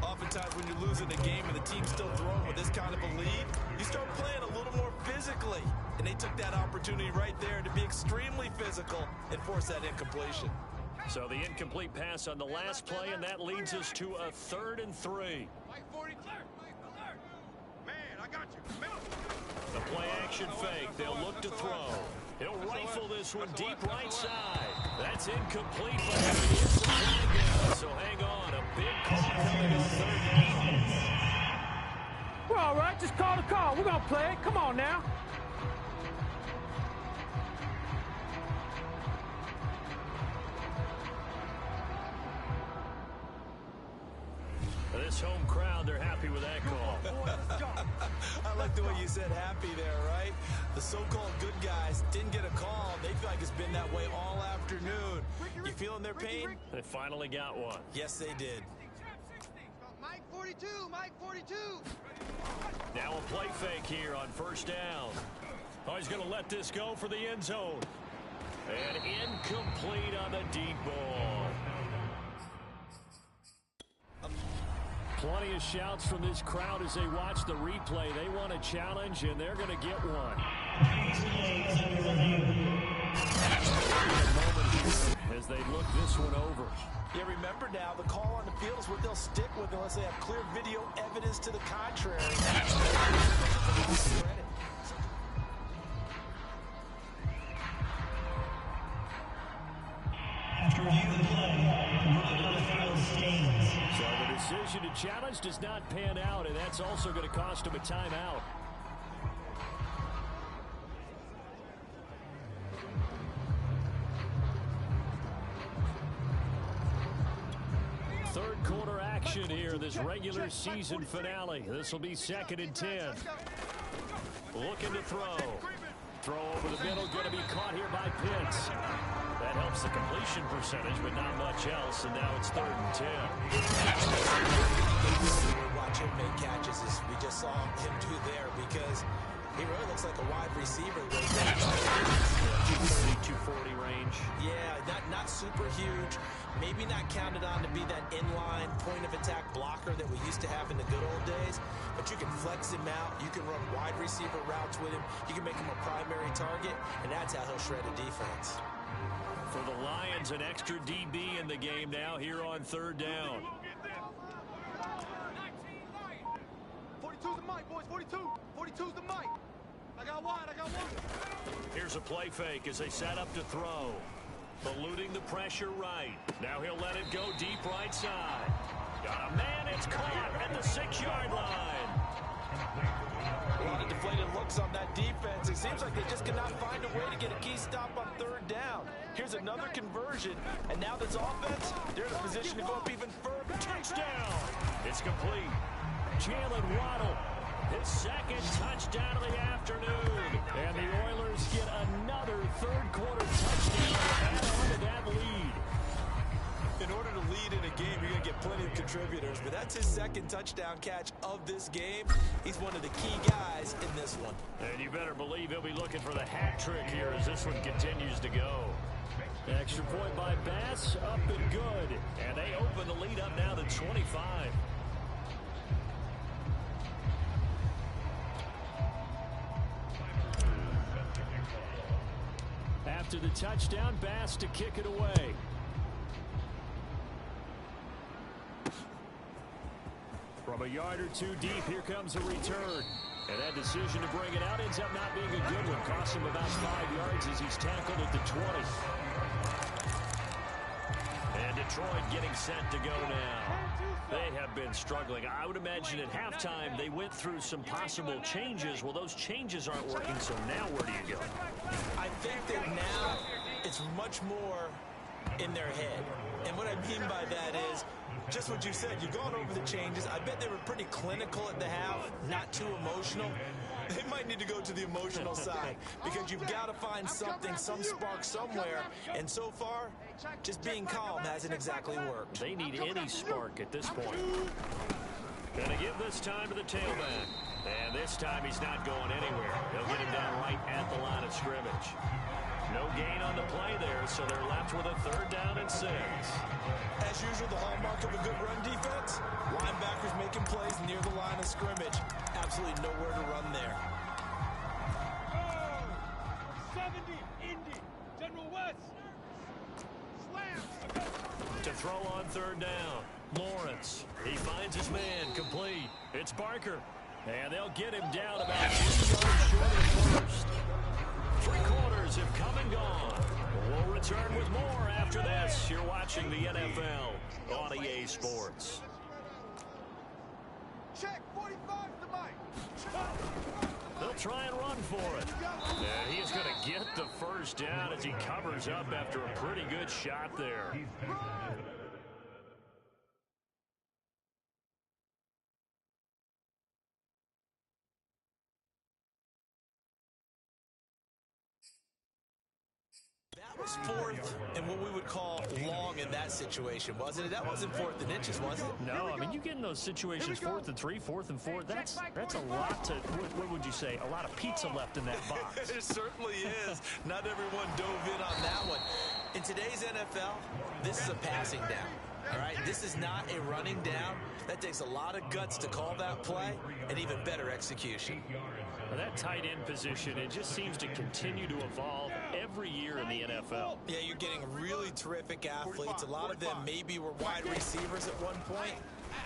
Oftentimes when you're losing a game and the team's still throwing with this kind of a lead, you start playing a little more physically. And they took that opportunity right there to be extremely physical and force that incompletion. So the incomplete pass on the last play, and that leads us to a 3rd and 3. Mike 40, man, I got you. Man. The play action fake. They'll look to throw. He'll rifle this one deep right side. That's incomplete, but there is the flag. So hang on. A big call coming on 3rd down. We're all right. Just call the call. We're going to play it. Come on now. This home crowd, they're happy with that call. I like the way you said happy there, right? The so-called good guys didn't get a call. They feel like it's been that way all afternoon. You feeling their pain? They finally got one. Yes, they did. Mike 42, Mike 42. Now a play fake here on 1st down. Oh, he's going to let this go for the end zone. And incomplete on the deep ball. Plenty of shouts from this crowd as they watch the replay. They want a challenge, and they're going to get one. As they look this one over. Yeah, remember now, the call on the field is what they'll stick with unless they have clear video evidence to the contrary. So the decision to challenge does not pan out, and that's also going to cost him a timeout. Third quarter action here, this regular season finale. This will be 2nd and 10. Looking to throw. Throw over the middle, going to be caught here by Pitts. That helps the completion percentage, but not much else, and now it's 3rd and 10. Watch him make catches as we just saw him do there, because he really looks like a wide receiver. 230, 240 range. Yeah, not super huge. Maybe not counted on to be that inline point-of-attack blocker that we used to have in the good old days. But you can flex him out. You can run wide receiver routes with him. You can make him a primary target, and that's how he'll shred a defense. For the Lions, an extra DB in the game now here on 3rd down. 42's the mic, boys. 42. 42's the mic. I got one. Here's a play fake as they set up to throw. Eluding the pressure right. Now he'll let it go deep right side. Got a man, it's caught at the 6-yard line. A lot of deflated looks on that defense. It seems like they just cannot find a way to get a key stop on 3rd down. Here's another conversion, and now this offense, they're in a position to go up even further. Touchdown! It's complete. Jalen Waddle, his 2nd touchdown of the afternoon. And the Oilers get another 3rd quarter touchdown to add on to that lead. In order to lead in a game, you're going to get plenty of contributors, but that's his 2nd touchdown catch of this game. He's one of the key guys in this one. And you better believe he'll be looking for the hat trick here as this one continues to go. Extra point by Bass, up and good. And they open the lead up now to 25. After the touchdown, Bass to kick it away. From a yard or two deep, here comes a return. And that decision to bring it out ends up not being a good one. Cost him about 5 yards as he's tackled at the 20. And Detroit getting set to go now. They have been struggling. I would imagine at halftime they went through some possible changes. Well, those changes aren't working, so now where do you go? I think that now it's much more in their head. And what I mean by that is just what you said. You've gone over the changes. I bet they were pretty clinical at the half, not too emotional. They might need to go to the emotional side because you've got to find something, some spark somewhere. And so far, just being calm hasn't exactly worked. They need any spark at this point. Gonna give this time to the tailback. And this time he's not going anywhere. They'll get him down right at the line of scrimmage. No gain on the play there, so they're left with a 3rd down and 6. As usual, the hallmark of a good run defense, linebackers making plays near the line of scrimmage. Absolutely nowhere to run there. 70, Indy, General West. Slam. To throw on 3rd down. Lawrence, he finds his man, complete. It's Barker, and they'll get him down about 2 yards short of 1st. 3 quarters have come and gone. We'll return with more after this. You're watching the NFL on EA Sports. Check, 45 the mic. They'll try and run for it. And he's going to get the 1st down as he covers up after a pretty good shot there. That was 4th and what we would call long in that situation, wasn't it? That wasn't 4th and inches, was it? No, I mean, you get in those situations 4th and 3, 4th and 4. That's a lot to, what would you say, a lot of pizza left in that box. It certainly is. Not everyone dove in on that one. In today's NFL, this is a passing down. All right, this is not a running down. That takes a lot of guts to call that play and even better execution. Well, that tight end position, it just seems to continue to evolve every year in the NFL. Yeah, you're getting really terrific athletes. A lot of them maybe were wide receivers at one point.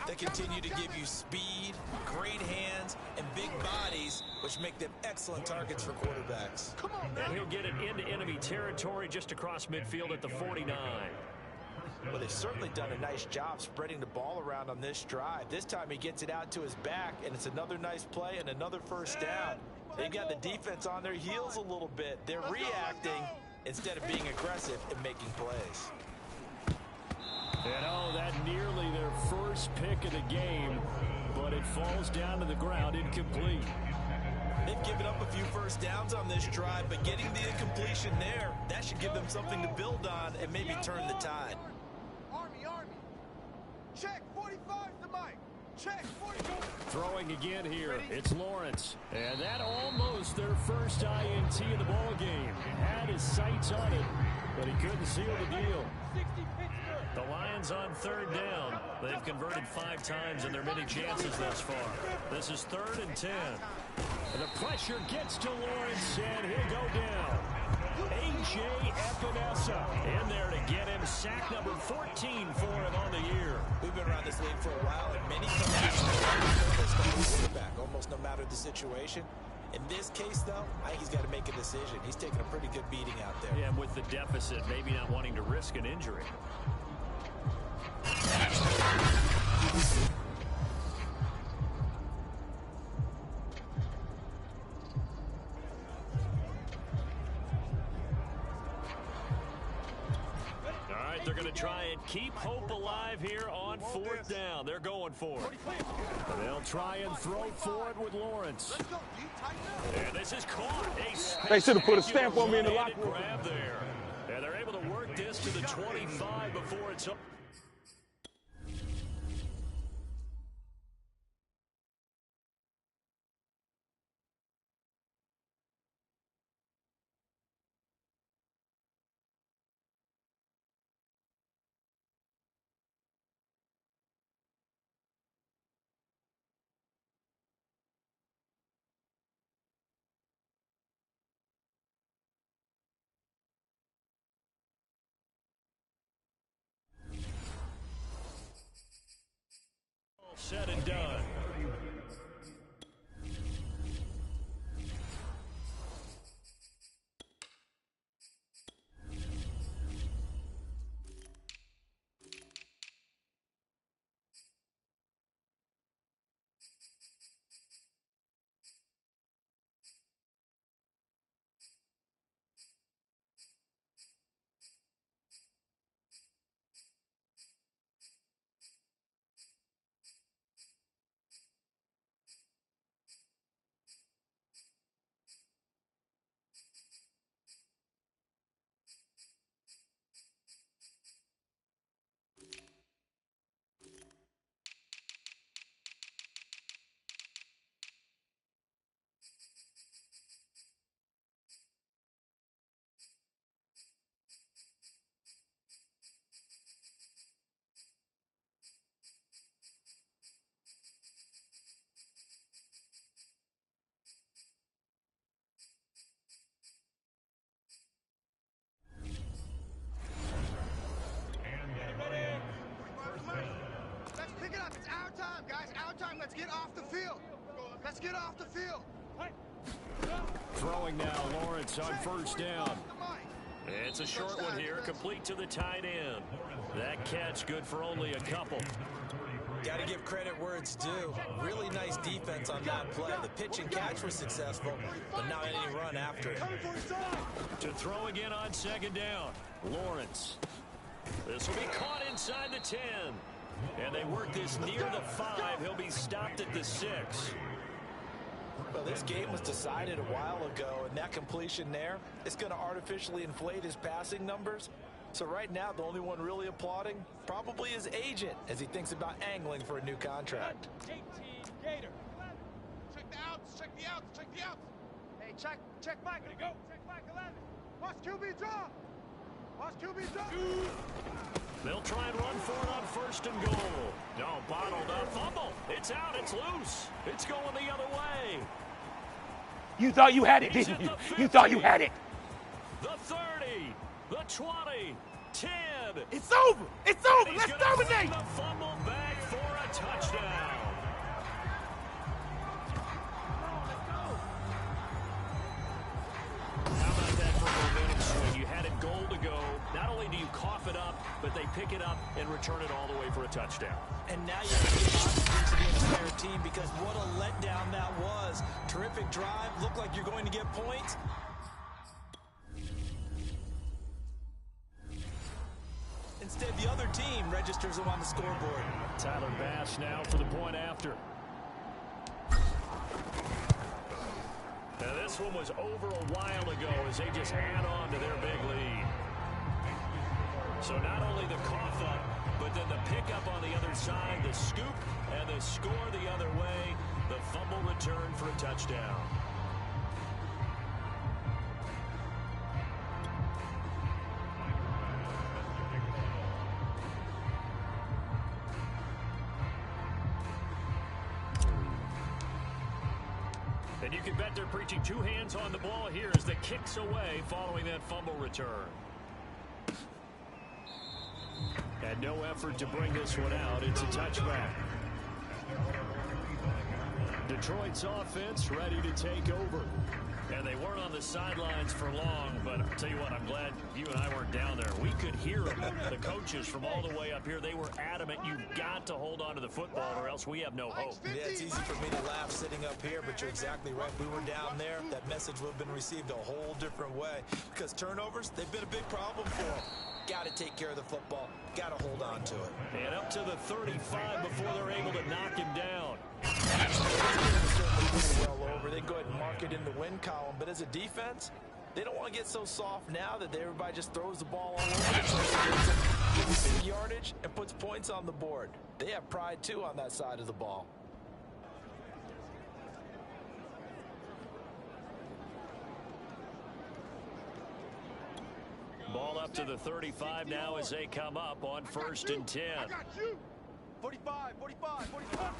They continue to give you speed, great hands, and big bodies, which make them excellent targets for quarterbacks. Come on, man. And he'll get it into enemy territory just across midfield at the 49. Well, they've certainly done a nice job spreading the ball around on this drive. This time he gets it out to his back, and it's another nice play and another first down. They've got the defense on their heels a little bit. They're reacting instead of being aggressive and making plays. And oh, that nearly their first pick of the game, but it falls down to the ground incomplete. They've given up a few first downs on this drive, but getting the incompletion there, that should give them something to build on and maybe turn the tide. Army. Check, 45 to Mike. Check, 45. Throwing again here, it's Lawrence. And that almost their first INT in the ball game. Had his sights on it, but he couldn't seal the deal. The Lions on third down. They've converted 5 times in their many chances thus far. This is 3rd and 10. And the pressure gets to Lawrence, and he'll go down. A.J. Epinesa in there to get him sack number 14 for him on the year. We've been around this league for a while, and many coaches back almost no matter the situation. In this case, though, I think he's got to make a decision. He's taking a pretty good beating out there. Yeah, and with the deficit, maybe not wanting to risk an injury. They're going to try and keep hope alive here on 4th down. They're going for it. They'll try and throw for it with Lawrence. And this is caught. They should have put a stamp on me in the locker room. Grab there. And they're able to work this to the 25 before it's up. Said and done. get off the field. Let's get off the field. Throwing now, Lawrence on first down. It's a short one here, complete to the tight end. That catch good for only a couple. Got to give credit where it's due. Really nice defense on that play. The pitch and catch was successful, but not any run after it. To throw again on second down, Lawrence. This will be caught inside the 10. And they work this near the 5. He'll be stopped at the 6. Well, this game was decided a while ago, and that completion there is going to artificially inflate his passing numbers. So right now, the only one really applauding probably his agent as he thinks about angling for a new contract. 18 Gator. Check the outs, check the outs, check the outs. Hey, check Mike. Go. Check Mike 11. Watch QB draw. Watch QB draw. They'll try and run for it on first and goal. No, bottled up. Fumble. It's out. It's loose. It's going the other way. You thought you had it, didn't you? You thought you had it. The 30. The 20. 10. It's over. It's over. Let's dominate. The fumble back for a a touchdown. How about that for a momentum swing? You had it goal to go. Not only do you cough it up, but they pick it up and return it all the way for a touchdown. And now you have to give oxygen to the entire team because what a letdown that was. Terrific drive. Looked like you're going to get points. Instead, the other team registers them on the scoreboard. Tyler Bass now for the point after. Now this one was over a while ago as they just add on to their big lead. So not only the cough up, but then the pickup on the other side, the scoop, and the score the other way, the fumble return for a touchdown. And you can bet they're preaching two hands on the ball here as the kicks away following that fumble return. And no effort to bring this one out. It's a touchback. Detroit's offense ready to take over. And they weren't on the sidelines for long, but I'll tell you what, I'm glad you and I weren't down there. We could hear them, the coaches from all the way up here. They were adamant, you've got to hold on to the football or else we have no hope. Yeah, it's easy for me to laugh sitting up here, but you're exactly right. We were down there. That message would have been received a whole different way because turnovers, they've been a big problem for them. Got to take care of the football. Got to hold on to it. And up to the 35 before they're able to knock him down. Well over. They go ahead and mark it in the win column. But as a defense, they don't want to get so soft now that everybody just throws the ball all over the place. Gets big yardage and puts points on the board. They have pride, too, on that side of the ball. Ball up to the 35 now as they come up on 1st and 10. 45, 45, 45.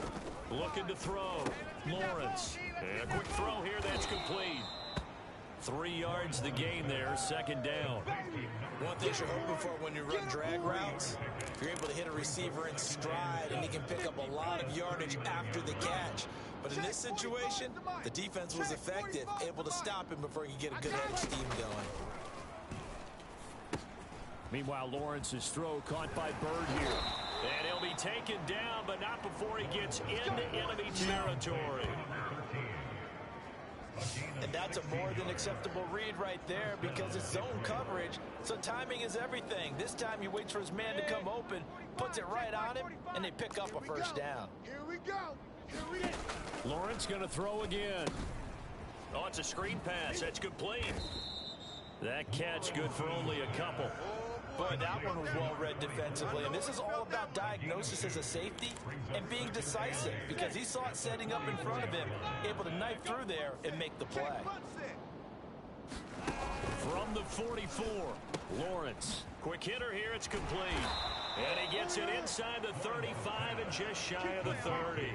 Looking to throw. Lawrence. And a quick throw here. That's complete. 3 yards the gain there. 2nd down. One thing you're hoping for when you run drag routes, you're able to hit a receiver in stride, and he can pick up a lot of yardage after the catch. But in this situation, the defense was effective, able to stop him before he could get a good head of steam going. Meanwhile, Lawrence's throw caught by Bird here. And he'll be taken down, but not before he gets into enemy territory. And that's a more than acceptable read right there because it's zone coverage, so timing is everything. This time he waits for his man to come open, puts it right on him, and they pick up a first down. Here we go. Here we go. Lawrence going to throw again. Oh, it's a screen pass. That's complete. That catch good for only a couple. Boy, that one was well read defensively. And this is all about diagnosis as a safety and being decisive because he saw it setting up in front of him, able to knife through there and make the play. From the 44, Lawrence. Quick hitter here. It's complete. And he gets it inside the 35 and just shy of the 30.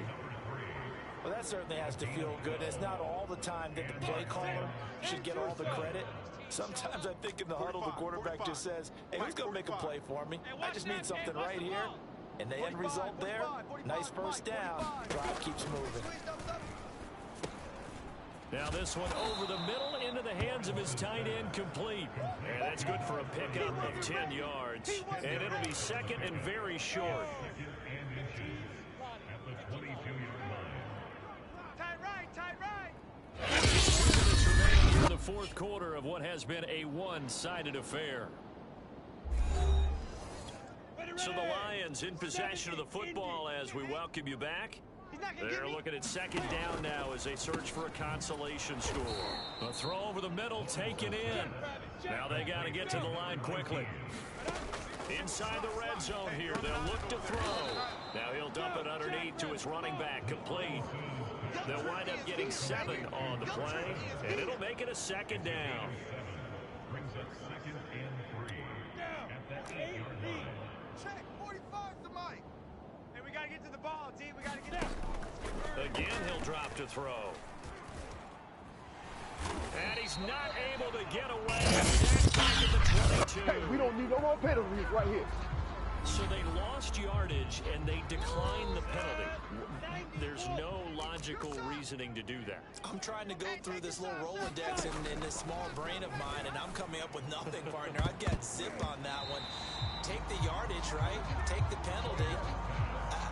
Well, that certainly has to feel good. It's not all the time that the play caller should get all the credit. Sometimes I think in the huddle, the quarterback just says, hey, who's going to make a play for me? I just need something right here. And the end result there, nice first down. Drive keeps moving. Now this one over the middle into the hands of his tight end, complete. And that's good for a pickup of 10 yards. And it'll be 2nd and very short. Tight right. In the 4th quarter of what has been a one-sided affair. So the Lions in possession of the football as we welcome you back. They're looking at 2nd down now as they search for a consolation score. A throw over the middle taken in. Now they got to get to the line quickly. Inside the red zone here, they'll look to throw. Now he'll dump it underneath to his running back, complete. They'll wind up getting 7 on the play, and it'll make it a 2nd down. Check, 45 to Mike. Hey, we got to get to the ball, D. We got to get out. Again, he'll drop to throw. And he's not able to get away. Back at the 22. Hey, we don't need no more penalties right here. So they lost yardage, and they declined the penalty. There's no logical reasoning to do that. I'm trying to go through this little Rolodex in this small brain of mine, and I'm coming up with nothing, partner. I've got zip on that one. Take the yardage, right? Take the penalty.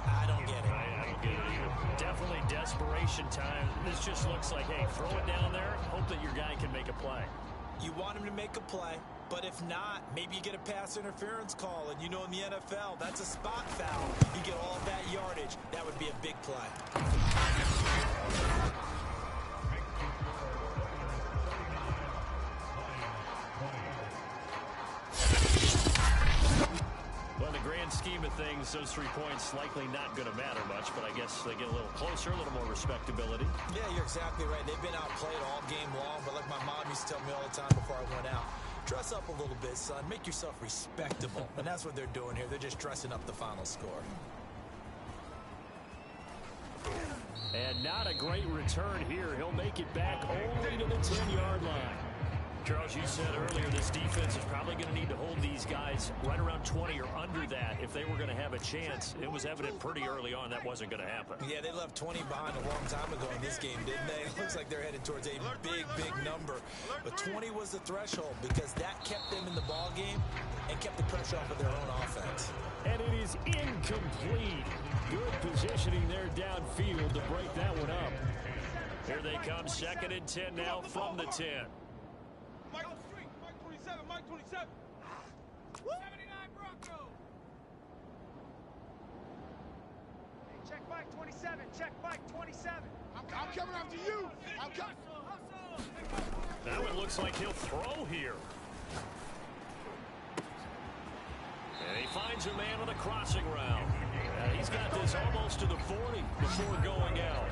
I don't get it. I don't get it either. Definitely desperation time. This just looks like, hey, throw it down there, hope that your guy can make a play. You want him to make a play, but if not, maybe you get a pass interference call, and you know in the NFL, that's a spot foul. You get all of that yardage. That would be a big play. Well, in the grand scheme of things, those 3 points likely not going to matter much, but I guess they get a little closer, a little more respectability. Yeah, you're exactly right. They've been outplayed all game long, but like my mom used to tell me all the time before I went out, dress up a little bit, son. Make yourself respectable. And that's what they're doing here. They're just dressing up the final score. And not a great return here. He'll make it back only to the 10-yard line. Charles, you said earlier this defense is probably going to need to hold these guys right around 20 or under that if they were going to have a chance. It was evident pretty early on that wasn't going to happen. Yeah, they left 20 behind a long time ago in this game, didn't they? It looks like they're headed towards a big, big number. But 20 was the threshold because that kept them in the ball game and kept the pressure off of their own offense. And it is incomplete. Good positioning there downfield to break that one up. Here they come, 2nd and 10 now from the 10. Mike 27, Mike 27. 79 Bronco. Hey, check Mike 27, check Mike 27. I'm coming after you. I'm coming. That one looks like he'll throw here. And he finds a man on a crossing route. He's got this almost to the 40 before going out.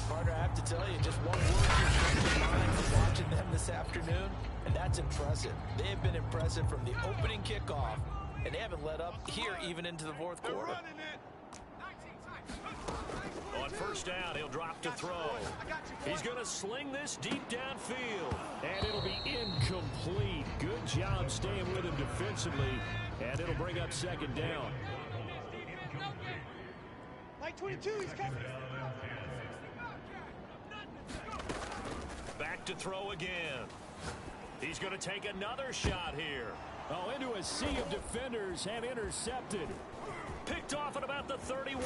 Partner, I have to tell you, just one word from watching them this afternoon, and that's impressive. They have been impressive from the opening kickoff, and they haven't let up here even into the 4th quarter. On 1st down, he'll drop to throw. He's going to sling this deep downfield, and it'll be incomplete. Good job staying with him defensively, and it'll bring up 2nd down. Mike 22, he's coming. Back to throw again. He's going to take another shot here. Oh, into a sea of defenders and intercepted. Picked off at about the 31.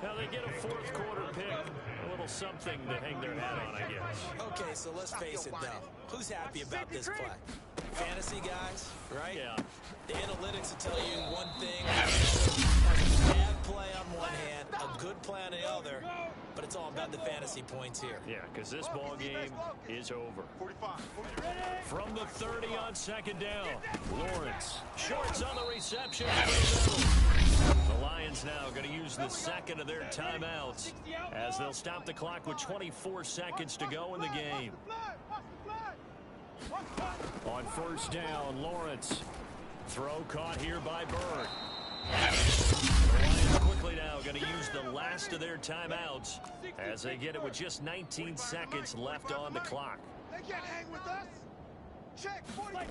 Now they get a 4th quarter pick. A little something to hang their hat on, I guess. Okay, so let's face it, though. Who's happy about this play? Fantasy guys, right? Yeah. The analytics will tell you one thing. A bad play on one hand, a good play on the other, but it's all about the fantasy points here. Yeah, because this ball game is over. 45. From the 30 on 2nd down, Lawrence. Shorts on the reception. The Lions now going to use the 2nd of their timeouts as they'll stop the clock with 24 seconds to go in the game. On 1st down, Lawrence. Throw caught here by Bird. The Lions quickly now going to use the last of their timeouts as they get it with just 19 seconds left on the clock. They can't hang with us. Check 40.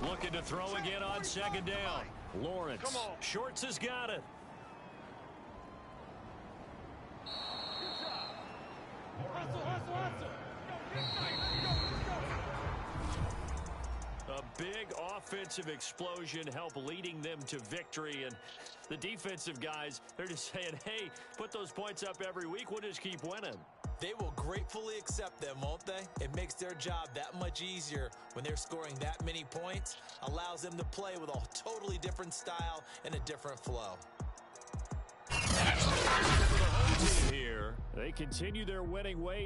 Looking to throw again on 2nd down. Lawrence. Shorts has got it. A big offensive explosion helped leading them to victory, and the defensive guys, they're just saying, hey, put those points up every week, we'll just keep winning. They will gratefully accept them, won't they? It makes their job that much easier when they're scoring that many points, allows them to play with a totally different style and a different flow. Here, they continue their winning way.